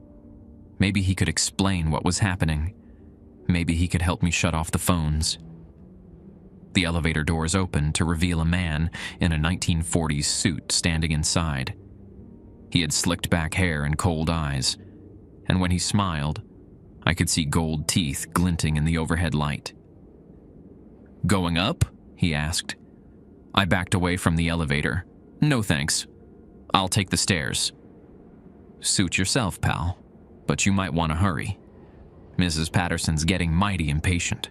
Speaker 1: Maybe he could explain what was happening. Maybe he could help me shut off the phones. The elevator doors opened to reveal a man in a 1940s suit standing inside. He had slicked back hair and cold eyes, and when he smiled, I could see gold teeth glinting in the overhead light. "Going up?" he asked. I backed away from the elevator. "No thanks. I'll take the stairs." "Suit yourself, pal, but you might want to hurry. Mrs. Patterson's getting mighty impatient."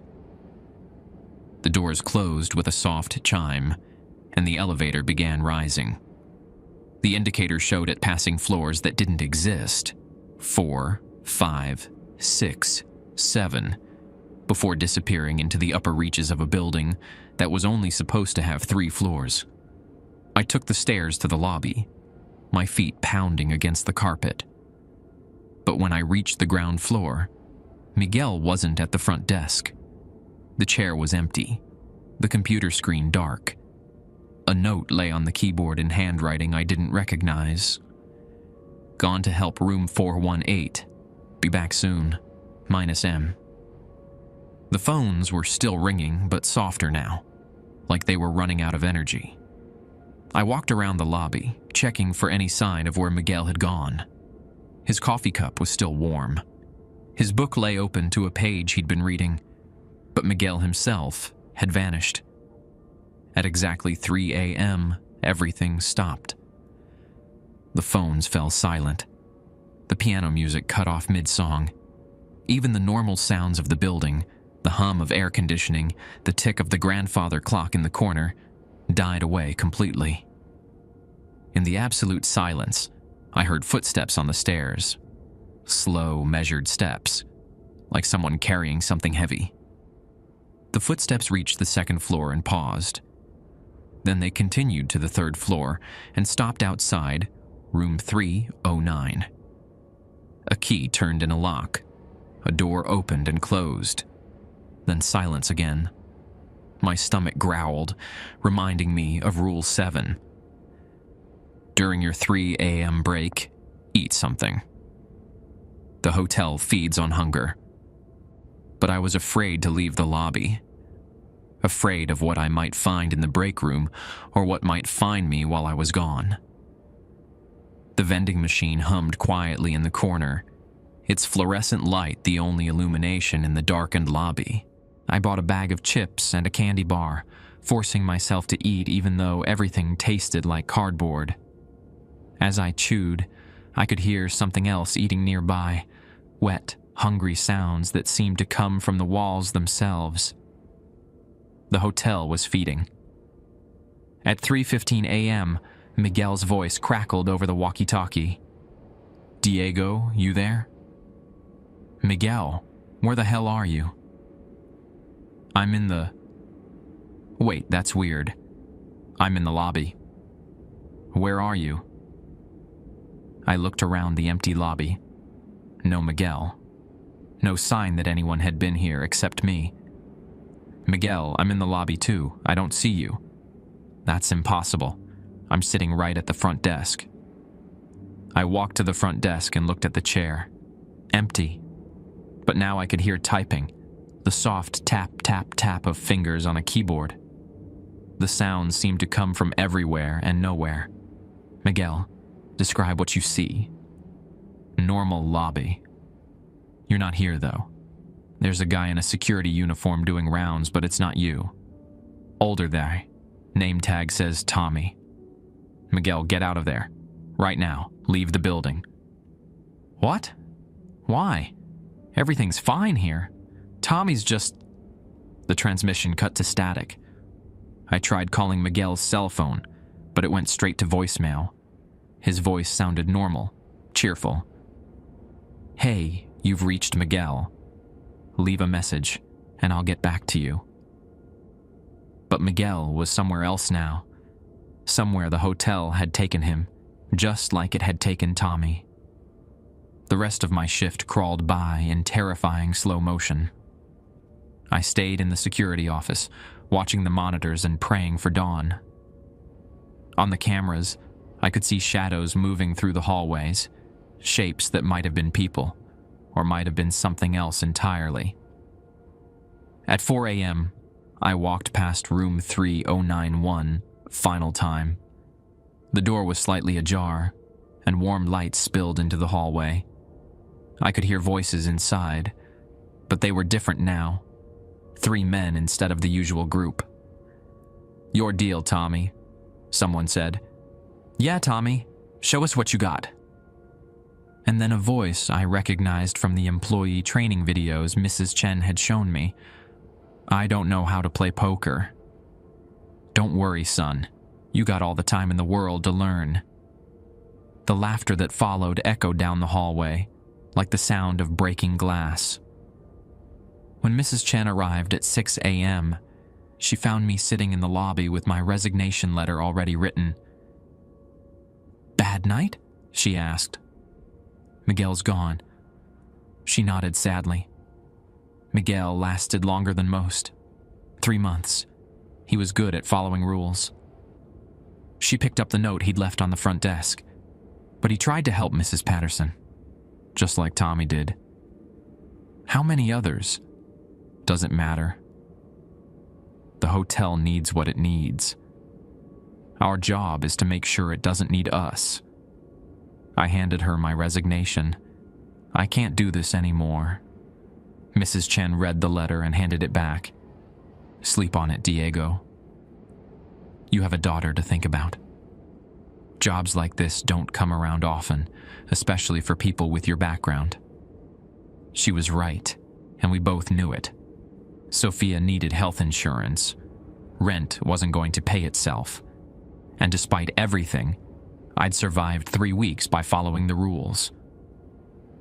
Speaker 1: The doors closed with a soft chime, and the elevator began rising. The indicator showed it passing floors that didn't exist. 4, 5, 6, 7, before disappearing into the upper reaches of a building that was only supposed to have 3 floors. I took the stairs to the lobby, my feet pounding against the carpet. But when I reached the ground floor, Miguel wasn't at the front desk. The chair was empty, the computer screen dark. A note lay on the keyboard in handwriting I didn't recognize. "Gone to help room 418. Be back soon. -M." The phones were still ringing, but softer now, like they were running out of energy. I walked around the lobby, checking for any sign of where Miguel had gone. His coffee cup was still warm. His book lay open to a page he'd been reading, but Miguel himself had vanished. At exactly 3 a.m., everything stopped. The phones fell silent. The piano music cut off mid-song. Even the normal sounds of the building, the hum of air conditioning, the tick of the grandfather clock in the corner, died away completely. In the absolute silence, I heard footsteps on the stairs. Slow, measured steps, like someone carrying something heavy. The footsteps reached the second floor and paused. Then they continued to the third floor and stopped outside room 309. A key turned in a lock. A door opened and closed. Then silence again. My stomach growled, reminding me of Rule 7. During your 3 a.m. break, eat something. The hotel feeds on hunger. But I was afraid to leave the lobby. Afraid of what I might find in the break room or what might find me while I was gone. The vending machine hummed quietly in the corner, its fluorescent light the only illumination in the darkened lobby. I bought a bag of chips and a candy bar, forcing myself to eat even though everything tasted like cardboard. As I chewed, I could hear something else eating nearby, wet, hungry sounds that seemed to come from the walls themselves. The hotel was feeding. At 3:15 a.m., Miguel's voice crackled over the walkie-talkie. "Diego, you there?" "Miguel, where the hell are you?" "I'm in the..." "Wait, that's weird. I'm in the lobby." "Where are you?" I looked around the empty lobby. No Miguel. No sign that anyone had been here except me. "Miguel, I'm in the lobby too. I don't see you." "That's impossible. I'm sitting right at the front desk." I walked to the front desk and looked at the chair. Empty. But now I could hear typing, the soft tap, tap, tap of fingers on a keyboard. The sounds seemed to come from everywhere and nowhere. "Miguel, describe what you see." "Normal lobby." "You're not here, though." There's a guy in a security uniform doing rounds, but it's not you. Older guy. Name tag says Tommy. Miguel, get out of there. Right now. Leave the building. What? Why? Everything's fine here. Tommy's just... The transmission cut to static. I tried calling Miguel's cell phone, but it went straight to voicemail. His voice sounded normal, cheerful. Hey, you've reached Miguel. Leave a message, and I'll get back to you. But Miguel was somewhere else now. Somewhere the hotel had taken him, just like it had taken Tommy. The rest of my shift crawled by in terrifying slow motion. I stayed in the security office, watching the monitors and praying for dawn. On the cameras, I could see shadows moving through the hallways, shapes that might have been people, or might have been something else entirely. At 4 a.m., I walked past room 3091, final time. The door was slightly ajar, and warm light spilled into the hallway. I could hear voices inside, but they were different now. 3 men instead of the usual group. Your deal, Tommy, someone said. Yeah, Tommy, show us what you got. And then a voice I recognized from the employee training videos Mrs. Chen had shown me. I don't know how to play poker. Don't worry, son. You got all the time in the world to learn. The laughter that followed echoed down the hallway, like the sound of breaking glass. When Mrs. Chen arrived at 6 a.m., she found me sitting in the lobby with my resignation letter already written. Bad night? She asked. Miguel's gone. She nodded sadly. Miguel lasted longer than most. 3 months. He was good at following rules. She picked up the note he'd left on the front desk, but he tried to help Mrs. Patterson, just like Tommy did. How many others? Doesn't matter. The hotel needs what it needs. Our job is to make sure it doesn't need us. I handed her my resignation. I can't do this anymore. Mrs. Chen read the letter and handed it back. Sleep on it, Diego. You have a daughter to think about. Jobs like this don't come around often, especially for people with your background. She was right, and we both knew it. Sophia needed health insurance. Rent wasn't going to pay itself. And despite everything, I'd survived 3 weeks by following the rules.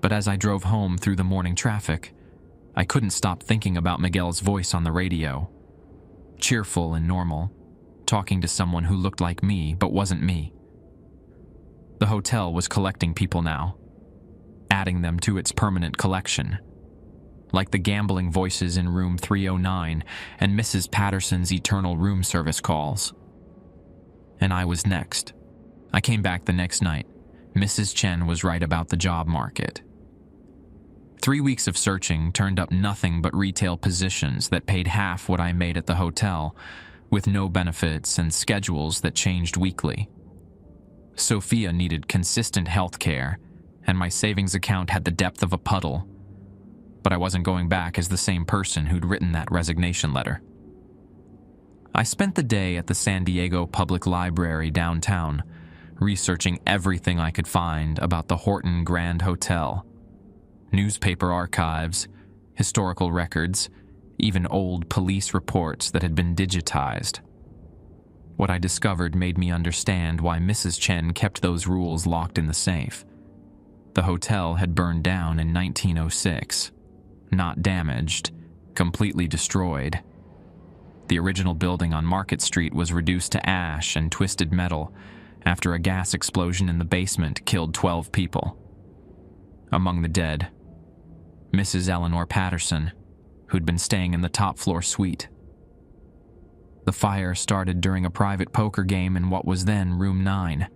Speaker 1: But as I drove home through the morning traffic, I couldn't stop thinking about Miguel's voice on the radio. Cheerful and normal, talking to someone who looked like me but wasn't me. The hotel was collecting people now, adding them to its permanent collection. Like the gambling voices in room 309 and Mrs. Patterson's eternal room service calls. And I was next. I came back the next night. Mrs. Chen was right about the job market. 3 weeks of searching turned up nothing but retail positions that paid half what I made at the hotel, with no benefits and schedules that changed weekly. Sophia needed consistent health care, and my savings account had the depth of a puddle. But I wasn't going back as the same person who'd written that resignation letter. I spent the day at the San Diego Public Library downtown, researching everything I could find about the Horton Grand Hotel. Newspaper archives, historical records, even old police reports that had been digitized. What I discovered made me understand why Mrs. Chen kept those rules locked in the safe. The hotel had burned down in 1906. Not damaged, completely destroyed. The original building on Market Street was reduced to ash and twisted metal after a gas explosion in the basement killed 12 people. Among the dead, Mrs. Eleanor Patterson, who'd been staying in the top-floor suite. The fire started during a private poker game in what was then room 9.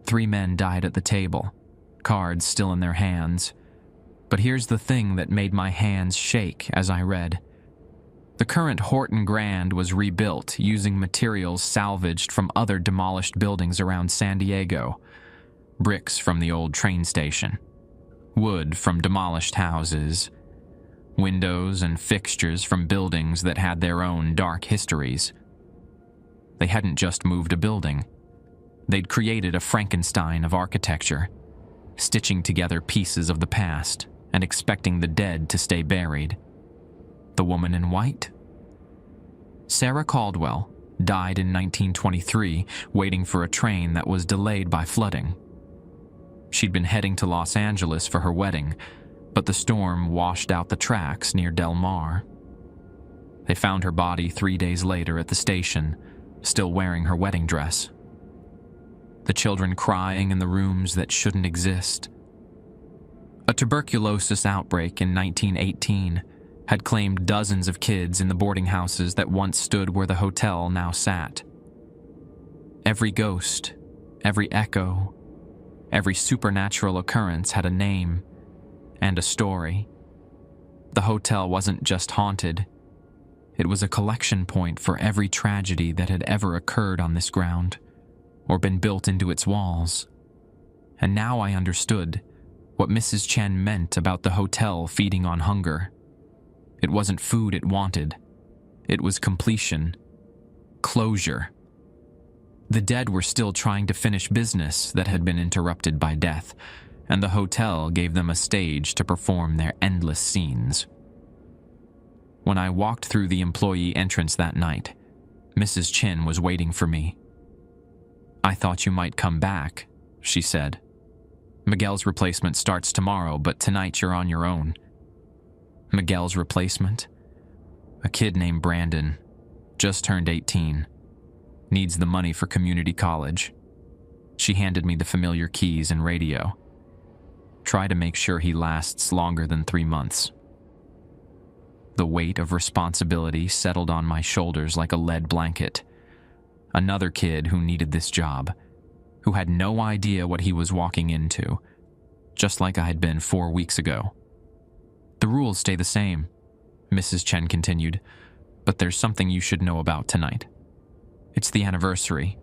Speaker 1: 3 men died at the table, cards still in their hands. But here's the thing that made my hands shake as I read. The current Horton Grand was rebuilt using materials salvaged from other demolished buildings around San Diego. Bricks from the old train station. Wood from demolished houses. windows and fixtures from buildings that had their own dark histories. They hadn't just moved a building. They'd created a Frankenstein of architecture, stitching together pieces of the past and expecting the dead to stay buried. The woman in white? Sarah Caldwell died in 1923, waiting for a train that was delayed by flooding. She'd been heading to Los Angeles for her wedding, but the storm washed out the tracks near Del Mar. They found her body 3 days later at the station, still wearing her wedding dress. The children crying in the rooms that shouldn't exist. A tuberculosis outbreak in 1918 had claimed dozens of kids in the boarding houses that once stood where the hotel now sat. Every ghost, every echo, every supernatural occurrence had a name and a story. The hotel wasn't just haunted. It was a collection point for every tragedy that had ever occurred on this ground or been built into its walls. And now I understood what Mrs. Chen meant about the hotel feeding on hunger. It wasn't food it wanted. It was completion. Closure. The dead were still trying to finish business that had been interrupted by death, and the hotel gave them a stage to perform their endless scenes. When I walked through the employee entrance that night, Mrs. Chen was waiting for me. "I thought you might come back," she said. "Miguel's replacement starts tomorrow, but tonight you're on your own." Miguel's replacement? A kid named Brandon, just turned 18. Needs the money for community college. She handed me the familiar keys and radio. Try to make sure he lasts longer than 3 months. The weight of responsibility settled on my shoulders like a lead blanket. Another kid who needed this job, who had no idea what he was walking into, just like I had been 4 weeks ago. "The rules stay the same," Mrs. Chen continued, "but there's something you should know about tonight. It's the anniversary."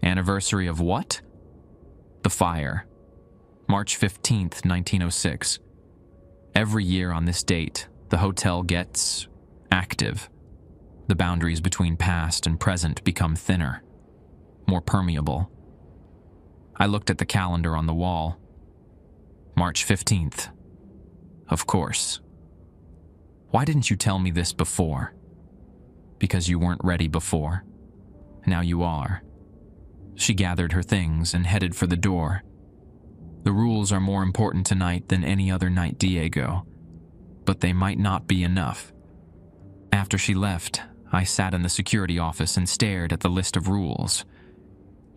Speaker 1: "Anniversary of what?" "The fire. March 15th, 1906. Every year on this date, the hotel gets active. The boundaries between past and present become thinner, more permeable." I looked at the calendar on the wall. March 15th. Of course. "Why didn't you tell me this before?" "Because you weren't ready before. Now you are." She gathered her things and headed for the door. "The rules are more important tonight than any other night, Diego. But they might not be enough." After she left, I sat in the security office and stared at the list of rules.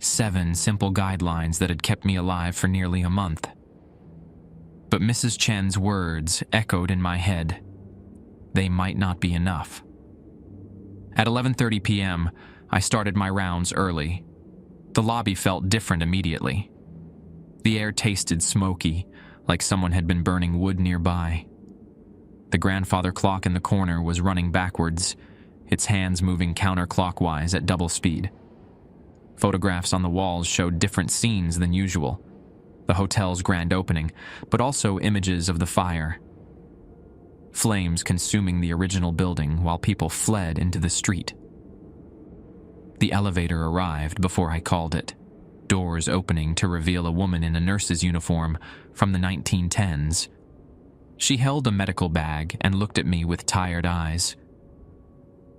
Speaker 1: 7 simple guidelines that had kept me alive for nearly a month. But Mrs. Chen's words echoed in my head. They might not be enough. At 11:30 p.m., I started my rounds early. The lobby felt different immediately. The air tasted smoky, like someone had been burning wood nearby. The grandfather clock in the corner was running backwards, its hands moving counterclockwise at double speed. Photographs on the walls showed different scenes than usual. The hotel's grand opening, but also images of the fire. Flames consuming the original building while people fled into the street. The elevator arrived before I called it, doors opening to reveal a woman in a nurse's uniform from the 1910s. She held a medical bag and looked at me with tired eyes.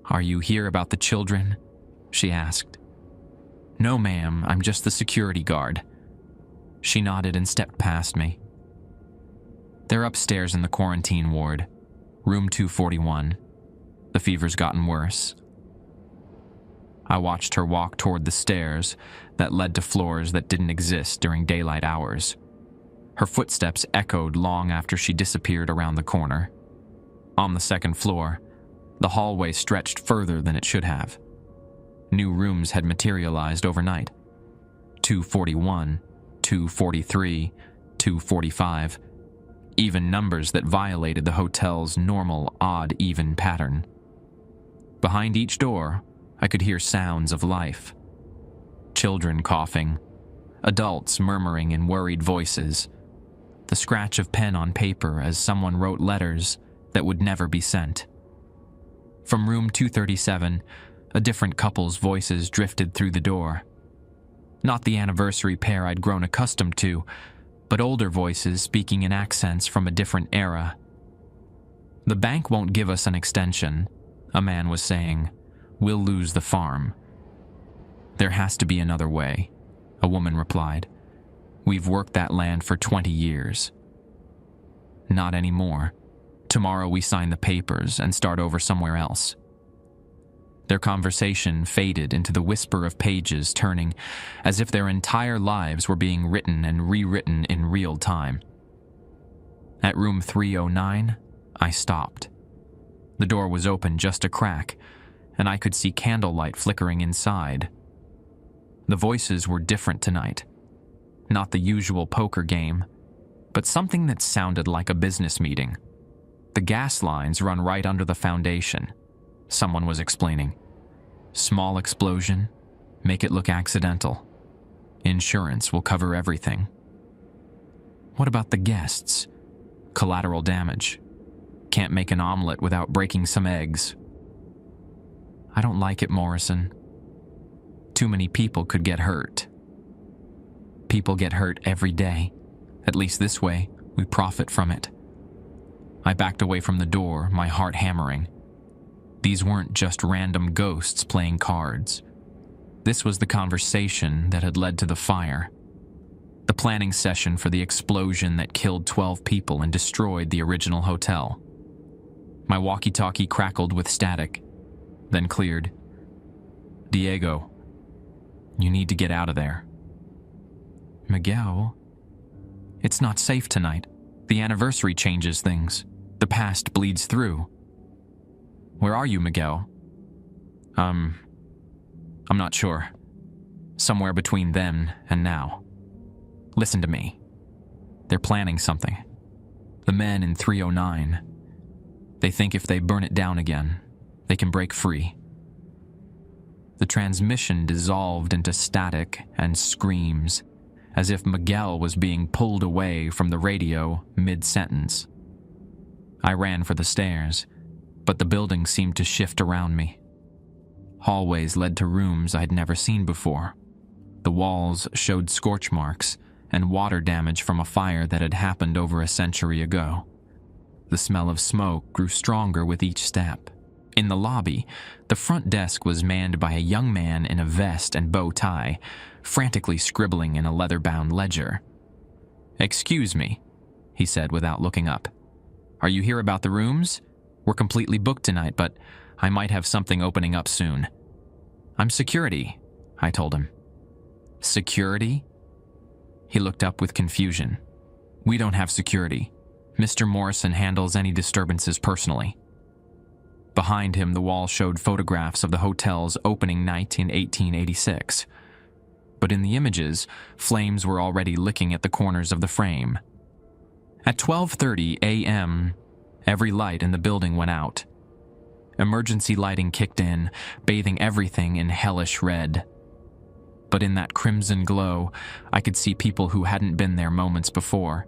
Speaker 1: "Are you here about the children?" she asked. "No, ma'am, I'm just the security guard." She nodded and stepped past me. "They're upstairs in the quarantine ward, room 241. The fever's gotten worse." I watched her walk toward the stairs that led to floors that didn't exist during daylight hours. Her footsteps echoed long after she disappeared around the corner. On the second floor, the hallway stretched further than it should have. New rooms had materialized overnight. 241, 243, 245, even numbers that violated the hotel's normal odd-even pattern. Behind each door, I could hear sounds of life. Children coughing, adults murmuring in worried voices, the scratch of pen on paper as someone wrote letters that would never be sent. From room 237, a different couple's voices drifted through the door. Not the anniversary pair I'd grown accustomed to, but older voices speaking in accents from a different era. "The bank won't give us an extension," a man was saying. "We'll lose the farm." "There has to be another way," a woman replied. "We've worked that land for 20 years. "Not anymore. Tomorrow we sign the papers and start over somewhere else." Their conversation faded into the whisper of pages turning, as if their entire lives were being written and rewritten in real time. At room 309, I stopped. The door was open just a crack, and I could see candlelight flickering inside. The voices were different tonight. Not the usual poker game, but something that sounded like a business meeting. "The gas lines run right under the foundation," someone was explaining. "Small explosion, make it look accidental. Insurance will cover everything." "What about the guests? Collateral damage. Can't make an omelet without breaking some eggs." "I don't like it, Morrison. Too many people could get hurt." "People get hurt every day. At least this way, we profit from it." I backed away from the door, my heart hammering. These weren't just random ghosts playing cards. This was the conversation that had led to the fire. The planning session for the explosion that killed 12 people and destroyed the original hotel. My walkie-talkie crackled with static, then cleared. "Diego, you need to get out of there." "Miguel, it's not safe tonight. The anniversary changes things. The past bleeds through." "Where are you, Miguel?" I'm not sure. Somewhere between then and now. Listen to me. They're planning something. The men in 309. They think if they burn it down again, they can break free." The transmission dissolved into static and screams, as if Miguel was being pulled away from the radio mid-sentence. I ran for the stairs, but the building seemed to shift around me. Hallways led to rooms I'd never seen before. The walls showed scorch marks and water damage from a fire that had happened over a century ago. The smell of smoke grew stronger with each step. In the lobby, the front desk was manned by a young man in a vest and bow tie, frantically scribbling in a leather-bound ledger. "Excuse me," he said without looking up. "Are you here about the rooms? We're completely booked tonight, but I might have something opening up soon." "I'm security," I told him. "Security?" He looked up with confusion. "We don't have security. Mr. Morrison handles any disturbances personally." Behind him, the wall showed photographs of the hotel's opening night in 1886. But in the images, flames were already licking at the corners of the frame. At 12:30 a.m., every light in the building went out. Emergency lighting kicked in, bathing everything in hellish red. But in that crimson glow, I could see people who hadn't been there moments before.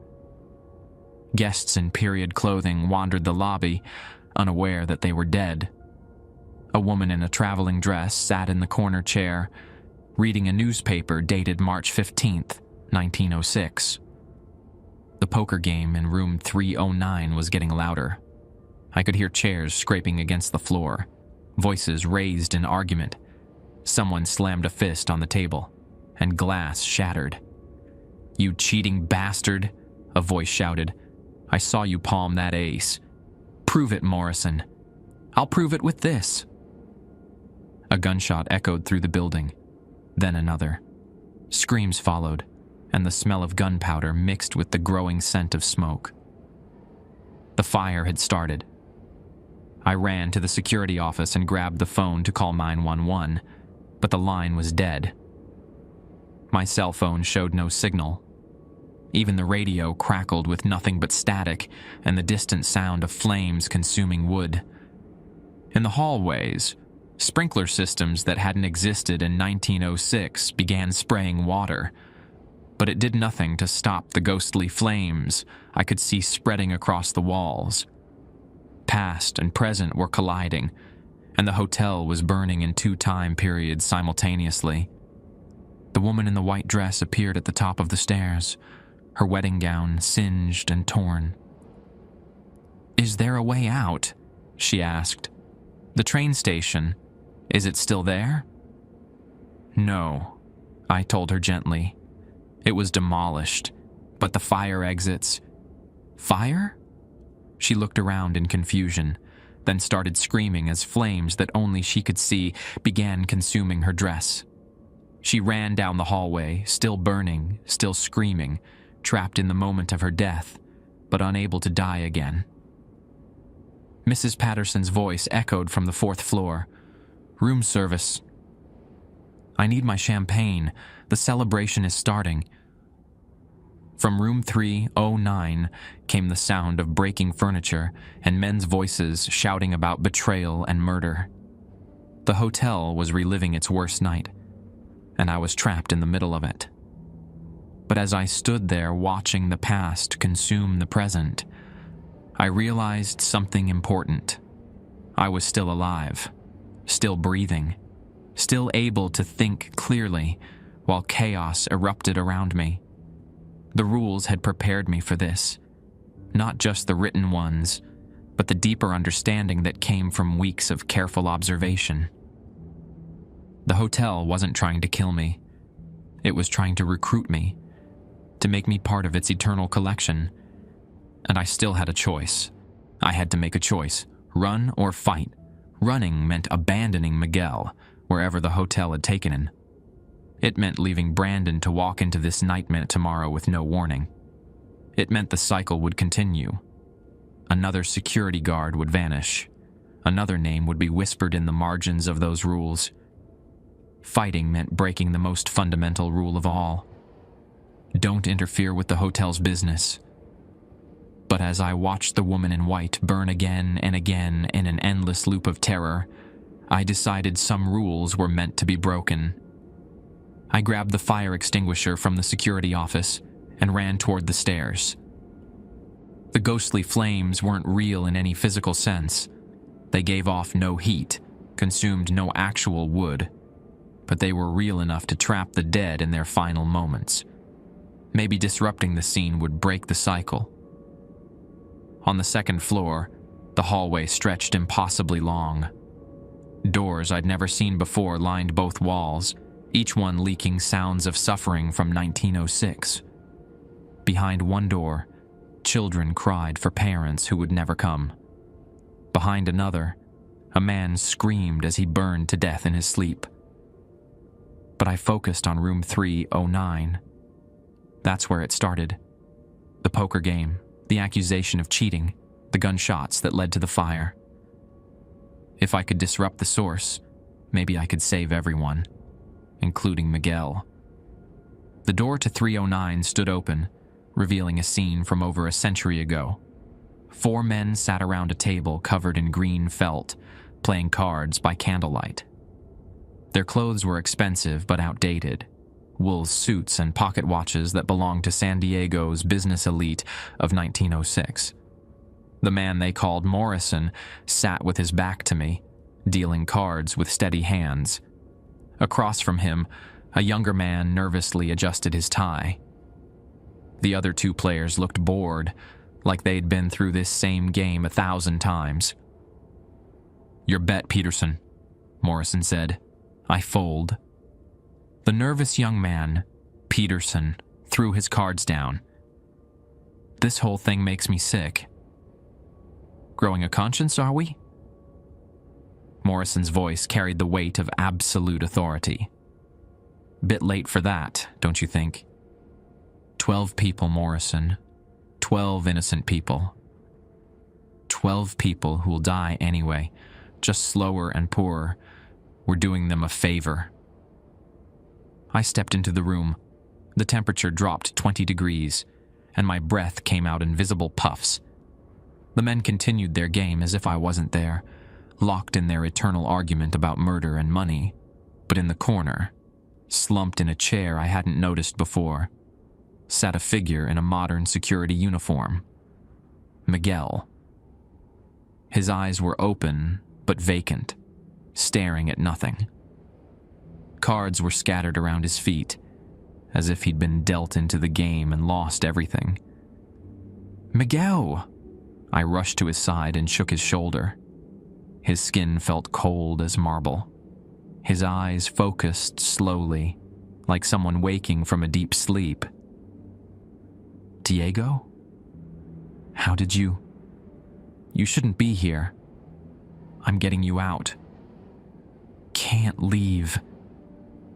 Speaker 1: Guests in period clothing wandered the lobby, unaware that they were dead. A woman in a traveling dress sat in the corner chair, reading a newspaper dated March 15th, 1906. The poker game in room 309 was getting louder. I could hear chairs scraping against the floor, voices raised in argument. Someone slammed a fist on the table, and glass shattered. "You cheating bastard," a voice shouted. "I saw you palm that ace. Prove it, Morrison. I'll prove it with this." A gunshot echoed through the building, then another. Screams followed, and the smell of gunpowder mixed with the growing scent of smoke. The fire had started. I ran to the security office and grabbed the phone to call 911, but the line was dead. My cell phone showed no signal. Even the radio crackled with nothing but static and the distant sound of flames consuming wood. In the hallways, sprinkler systems that hadn't existed in 1906 began spraying water. but it did nothing to stop the ghostly flames I could see spreading across the walls. Past and present were colliding, and the hotel was burning in 2 time periods simultaneously. The woman in the white dress appeared at the top of the stairs, her wedding gown singed and torn. "Is there a way out?" she asked. "The train station, is it still there?" "No," I told her gently. "It was demolished, but the fire exits—" "Fire?" She looked around in confusion, then started screaming as flames that only she could see began consuming her dress. She ran down the hallway, still burning, still screaming, trapped in the moment of her death, but unable to die again. Mrs. Patterson's voice echoed from the 4th floor. "Room service." "I need my champagne. The celebration is starting." From room 309 came the sound of breaking furniture and men's voices shouting about betrayal and murder. The hotel was reliving its worst night, and I was trapped in the middle of it. But as I stood there watching the past consume the present, I realized something important. I was still alive, still breathing, still able to think clearly while chaos erupted around me. The rules had prepared me for this, not just the written ones, but the deeper understanding that came from weeks of careful observation. The hotel wasn't trying to kill me. It was trying to recruit me, to make me part of its eternal collection. And I still had a choice. I had to make a choice, run or fight. Running meant abandoning Miguel, wherever the hotel had taken him. It meant leaving Brandon to walk into this nightmare tomorrow with no warning. It meant the cycle would continue. Another security guard would vanish. Another name would be whispered in the margins of those rules. Fighting meant breaking the most fundamental rule of all. Don't interfere with the hotel's business. But as I watched the woman in white burn again and again in an endless loop of terror, I decided some rules were meant to be broken. I grabbed the fire extinguisher from the security office and ran toward the stairs. The ghostly flames weren't real in any physical sense. They gave off no heat, consumed no actual wood, but they were real enough to trap the dead in their final moments. Maybe disrupting the scene would break the cycle. On the 2nd floor, the hallway stretched impossibly long. Doors I'd never seen before lined both walls, each one leaking sounds of suffering from 1906. Behind one door, children cried for parents who would never come. Behind another, a man screamed as he burned to death in his sleep. But I focused on room 309. That's where it started. The poker game, the accusation of cheating, the gunshots that led to the fire. If I could disrupt the source, maybe I could save everyone, including Miguel. The door to 309 stood open, revealing a scene from over a century ago. 4 men sat around a table covered in green felt, playing cards by candlelight. Their clothes were expensive but outdated. Wool suits and pocket watches that belonged to San Diego's business elite of 1906. The man they called Morrison sat with his back to me, dealing cards with steady hands. Across from him, a younger man nervously adjusted his tie. The other 2 players looked bored, like they'd been through this same game 1,000 times. "Your bet, Peterson," Morrison said. I fold. The nervous young man, Peterson, threw his cards down. This whole thing makes me sick. Growing a conscience, are we? Morrison's voice carried the weight of absolute authority. Bit late for that, don't you think? 12 people, Morrison. 12 innocent people. 12 people who'll die anyway, just slower and poorer. We're doing them a favor. I stepped into the room. The temperature dropped 20 degrees, and my breath came out in visible puffs. The men continued their game as if I wasn't there, locked in their eternal argument about murder and money. But in the corner, slumped in a chair I hadn't noticed before, sat a figure in a modern security uniform. Miguel. His eyes were open but vacant, staring at nothing. Cards were scattered around his feet, as if he'd been dealt into the game and lost everything. "Miguel!" I rushed to his side and shook his shoulder. His skin felt cold as marble. His eyes focused slowly, like someone waking from a deep sleep. "Diego? How did you... You shouldn't be here. I'm getting you out." "Can't leave."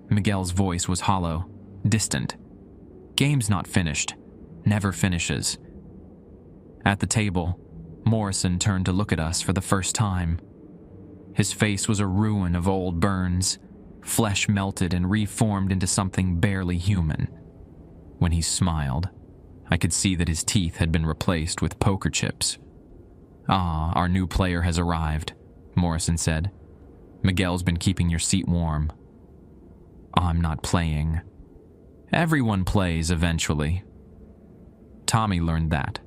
Speaker 1: Miguel's voice was hollow, distant. "Game's not finished. Never finishes." At the table, Morrison turned to look at us for the first time. His face was a ruin of old burns, flesh melted and reformed into something barely human. When he smiled, I could see that his teeth had been replaced with poker chips. "Ah, our new player has arrived," Morrison said. "Miguel's been keeping your seat warm." "I'm not playing." "Everyone plays eventually." Tommy learned that.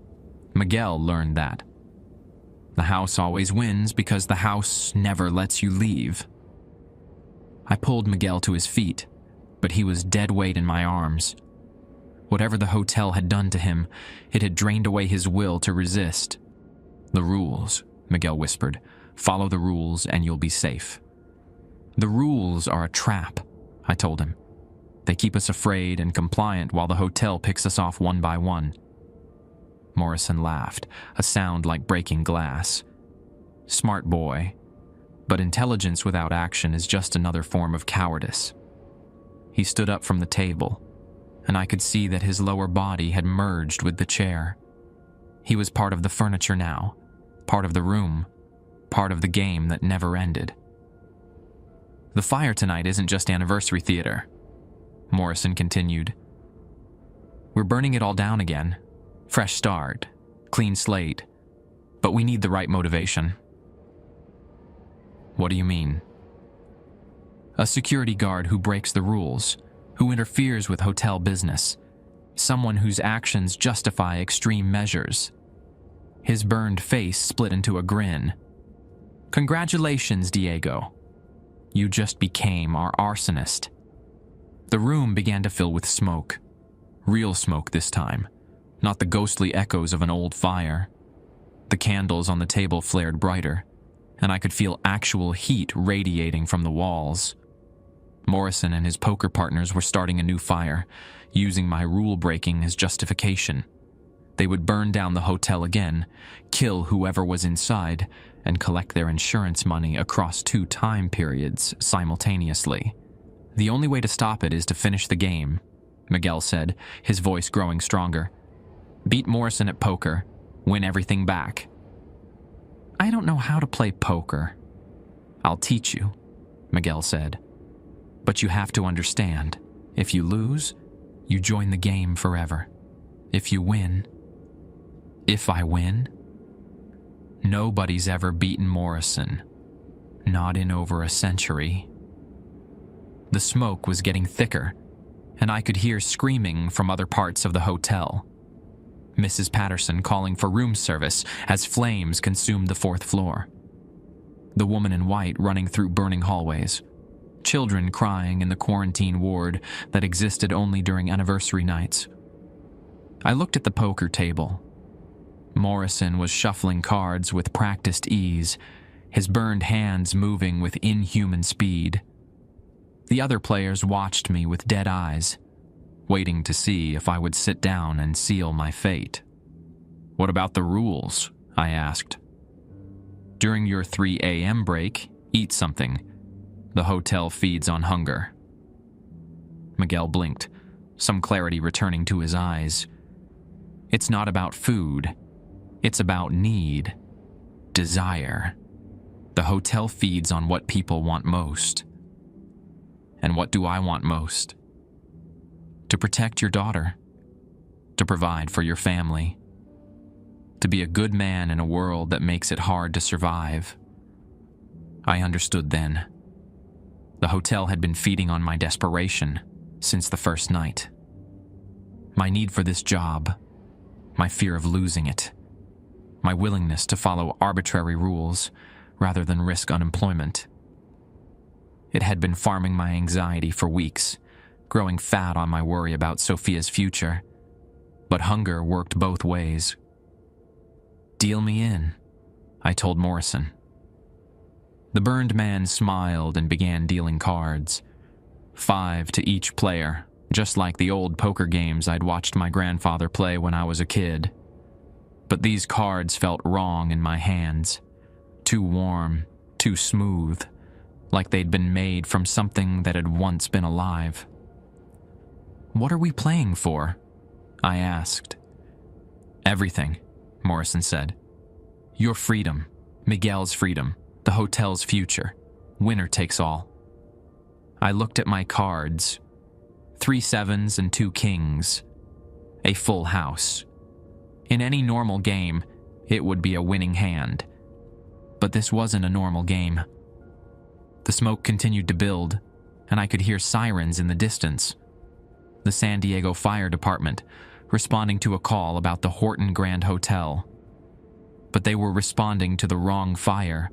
Speaker 1: Miguel learned that. The house always wins because the house never lets you leave. I pulled Miguel to his feet, but he was dead weight in my arms. Whatever the hotel had done to him, it had drained away his will to resist. "The rules," Miguel whispered. "Follow the rules and you'll be safe." "The rules are a trap," I told him. "They keep us afraid and compliant while the hotel picks us off one by one." Morrison laughed, a sound like breaking glass. "Smart boy. But intelligence without action is just another form of cowardice." He stood up from the table, and I could see that his lower body had merged with the chair. He was part of the furniture now, part of the room, part of the game that never ended. "The fire tonight isn't just anniversary theater," Morrison continued. "We're burning it all down again. Fresh start, clean slate, but we need the right motivation." "What do you mean?" "A security guard who breaks the rules, who interferes with hotel business, someone whose actions justify extreme measures." His burned face split into a grin. "Congratulations, Diego. You just became our arsonist." The room began to fill with smoke. Real smoke this time, not the ghostly echoes of an old fire. The candles on the table flared brighter, and I could feel actual heat radiating from the walls. Morrison and his poker partners were starting a new fire, using my rule-breaking as justification. They would burn down the hotel again, kill whoever was inside, and collect their insurance money across 2 time periods simultaneously. "The only way to stop it is to finish the game," Miguel said, his voice growing stronger. "Beat Morrison at poker, win everything back." "I don't know how to play poker." "I'll teach you," Miguel said. "But you have to understand, if you lose, you join the game forever. If you win..." "If I win?" "Nobody's ever beaten Morrison. Not in over a century." The smoke was getting thicker, and I could hear screaming from other parts of the hotel. Mrs. Patterson calling for room service as flames consumed the 4th floor. The woman in white running through burning hallways. Children crying in the quarantine ward that existed only during anniversary nights. I looked at the poker table. Morrison was shuffling cards with practiced ease, his burned hands moving with inhuman speed. The other players watched me with dead eyes, waiting to see if I would sit down and seal my fate. "What about the rules?" I asked. "During your 3 a.m. break, eat something. The hotel feeds on hunger." Miguel blinked, some clarity returning to his eyes. "It's not about food. It's about need. Desire. The hotel feeds on what people want most." "And what do I want most?" "To protect your daughter. To provide for your family. To be a good man in a world that makes it hard to survive." I understood then. The hotel had been feeding on my desperation since the first night. My need for this job, my fear of losing it, my willingness to follow arbitrary rules rather than risk unemployment. It had been farming my anxiety for weeks, growing fat on my worry about Sophia's future. But hunger worked both ways. "Deal me in," I told Morrison. The burned man smiled and began dealing cards. 5 to each player, just like the old poker games I'd watched my grandfather play when I was a kid. But these cards felt wrong in my hands. Too warm, too smooth, like they'd been made from something that had once been alive. "What are we playing for?" I asked. "Everything," Morrison said. "Your freedom, Miguel's freedom, the hotel's future. Winner takes all." I looked at my cards. 3 sevens and 2 kings. A full house. In any normal game, it would be a winning hand. But this wasn't a normal game. The smoke continued to build, and I could hear sirens in the distance. The San Diego Fire Department, responding to a call about the Horton Grand Hotel. But they were responding to the wrong fire,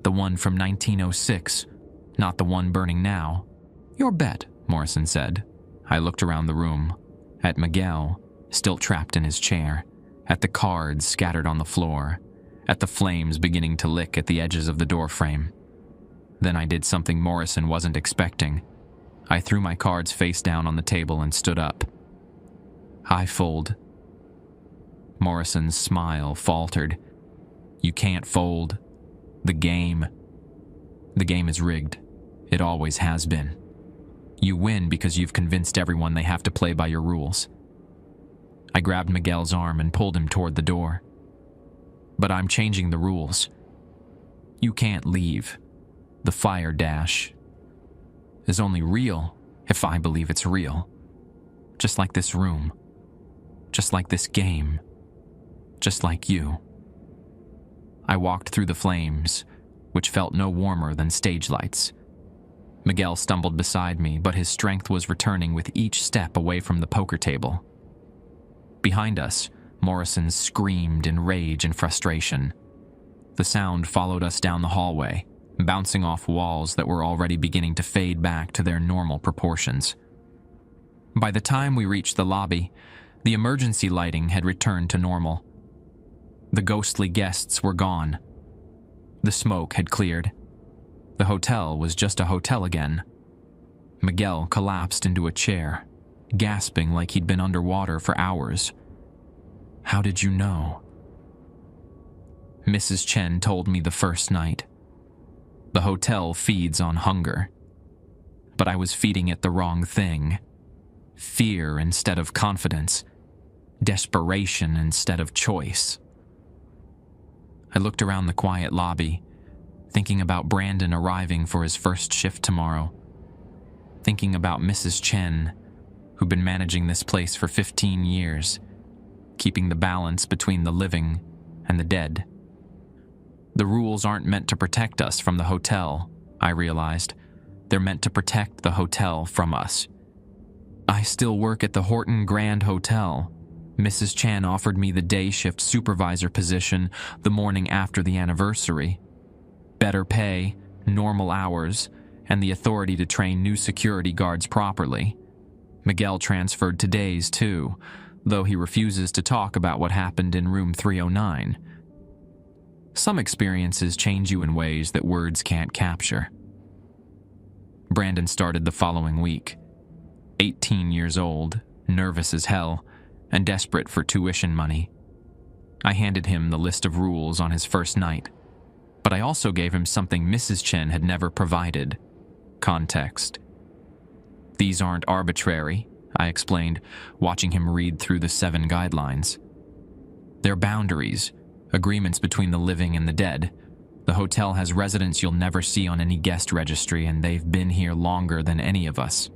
Speaker 1: the one from 1906, not the one burning now. "Your bet," Morrison said. I looked around the room, at Miguel, still trapped in his chair, at the cards scattered on the floor, at the flames beginning to lick at the edges of the doorframe. Then I did something Morrison wasn't expecting. I threw my cards face down on the table and stood up. "I fold." Morrison's smile faltered. "You can't fold. The game is rigged. It always has been. You win because you've convinced everyone they have to play by your rules." I grabbed Miguel's arm and pulled him toward the door. "But I'm changing the rules. You can't leave. The fire dash is only real if I believe it's real. Just like this room. Just like this game. Just like you." I walked through the flames, which felt no warmer than stage lights. Miguel stumbled beside me, but his strength was returning with each step away from the poker table. Behind us, Morrison screamed in rage and frustration. The sound followed us down the hallway, bouncing off walls that were already beginning to fade back to their normal proportions. By the time we reached the lobby, the emergency lighting had returned to normal. The ghostly guests were gone. The smoke had cleared. The hotel was just a hotel again. Miguel collapsed into a chair, gasping like he'd been underwater for hours. "How did you know?" Mrs. Chen told me the first night. The hotel feeds on hunger. But I was feeding it the wrong thing. Fear instead of confidence. Desperation instead of choice. I looked around the quiet lobby, thinking about Brandon arriving for his first shift tomorrow. Thinking about Mrs. Chen, who'd been managing this place for 15 years, keeping the balance between the living and the dead. The rules aren't meant to protect us from the hotel, I realized. They're meant to protect the hotel from us. I still work at the Horton Grand Hotel. Mrs. Chan offered me the day shift supervisor position the morning after the anniversary. Better pay, normal hours, and the authority to train new security guards properly. Miguel transferred to days too, though he refuses to talk about what happened in room 309. Some experiences change you in ways that words can't capture. Brandon started the following week. 18 years old, nervous as hell, and desperate for tuition money. I handed him the list of rules on his first night, but I also gave him something Mrs. Chen had never provided: context. These aren't arbitrary, I explained, watching him read through the 7 guidelines. They're boundaries, agreements between the living and the dead. The hotel has residents you'll never see on any guest registry, and they've been here longer than any of us.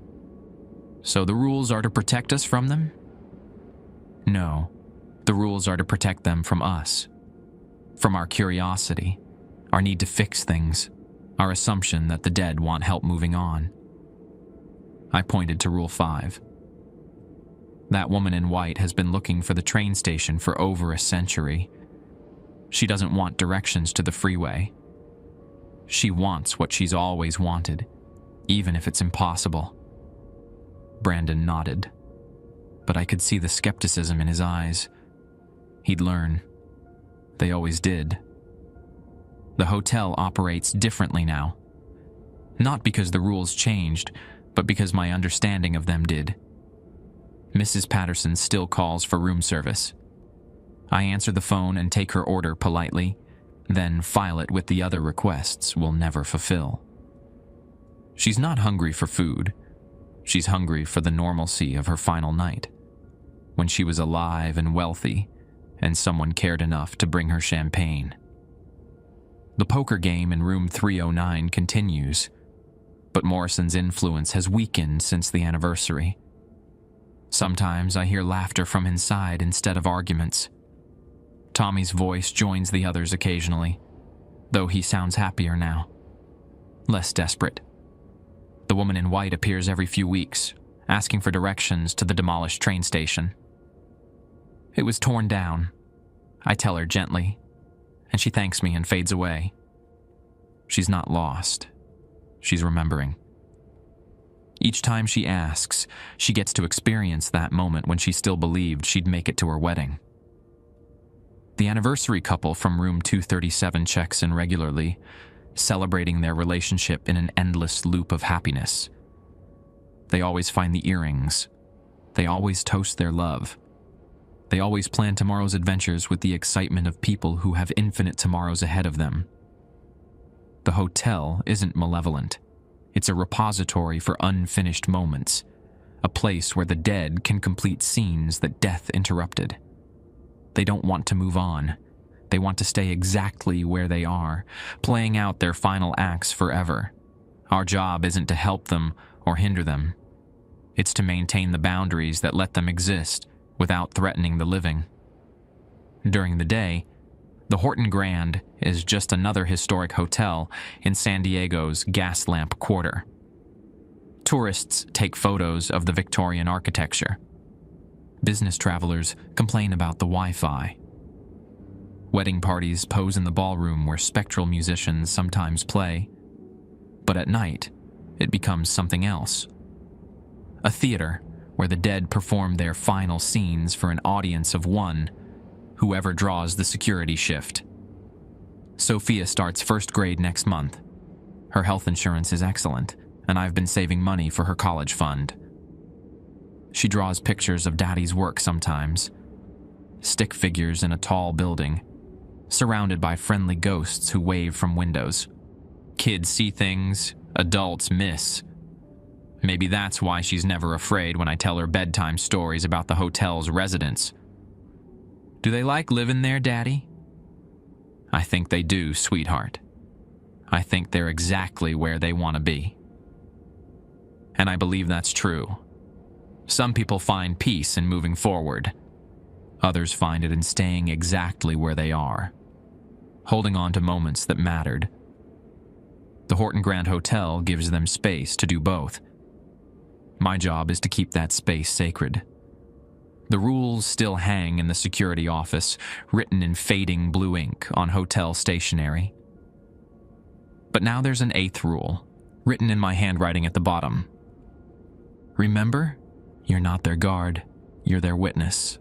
Speaker 1: So the rules are to protect us from them? No, the rules are to protect them from us. From our curiosity, our need to fix things, our assumption that the dead want help moving on. I pointed to Rule 5. That woman in white has been looking for the train station for over a century. She doesn't want directions to the freeway. She wants what she's always wanted, even if it's impossible. Brandon nodded, but I could see the skepticism in his eyes. He'd learn. They always did. The hotel operates differently now. Not because the rules changed, but because my understanding of them did. Mrs. Patterson still calls for room service. I answer the phone and take her order politely, then file it with the other requests we'll never fulfill. She's not hungry for food. She's hungry for the normalcy of her final night, when she was alive and wealthy, and someone cared enough to bring her champagne. The poker game in room 309 continues, but Morrison's influence has weakened since the anniversary. Sometimes I hear laughter from inside instead of arguments. Tommy's voice joins the others occasionally, though he sounds happier now, less desperate. The woman in white appears every few weeks, asking for directions to the demolished train station. It was torn down, I tell her gently, and she thanks me and fades away. She's not lost. She's remembering. Each time she asks, she gets to experience that moment when she still believed she'd make it to her wedding. The anniversary couple from room 237 checks in regularly, celebrating their relationship in an endless loop of happiness. They always find the earrings. They always toast their love. They always plan tomorrow's adventures with the excitement of people who have infinite tomorrows ahead of them. The hotel isn't malevolent. It's a repository for unfinished moments, a place where the dead can complete scenes that death interrupted. They don't want to move on. They want to stay exactly where they are, playing out their final acts forever. Our job isn't to help them or hinder them. It's to maintain the boundaries that let them exist without threatening the living. During the day, the Horton Grand is just another historic hotel in San Diego's Gaslamp Quarter. Tourists take photos of the Victorian architecture. Business travelers complain about the Wi-Fi. Wedding parties pose in the ballroom where spectral musicians sometimes play. But at night, it becomes something else. A theater where the dead perform their final scenes for an audience of one, whoever draws the security shift. Sophia starts first grade next month. Her health insurance is excellent, and I've been saving money for her college fund. She draws pictures of Daddy's work sometimes. Stick figures in a tall building, surrounded by friendly ghosts who wave from windows. Kids see things, adults miss. Maybe that's why she's never afraid when I tell her bedtime stories about the hotel's residents. Do they like living there, Daddy? I think they do, sweetheart. I think they're exactly where they want to be. And I believe that's true. Some people find peace in moving forward. Others find it in staying exactly where they are, holding on to moments that mattered. The Horton Grand Hotel gives them space to do both. My job is to keep that space sacred. The rules still hang in the security office, written in fading blue ink on hotel stationery. But now there's an 8th rule, written in my handwriting at the bottom. Remember, you're not their guard, you're their witness.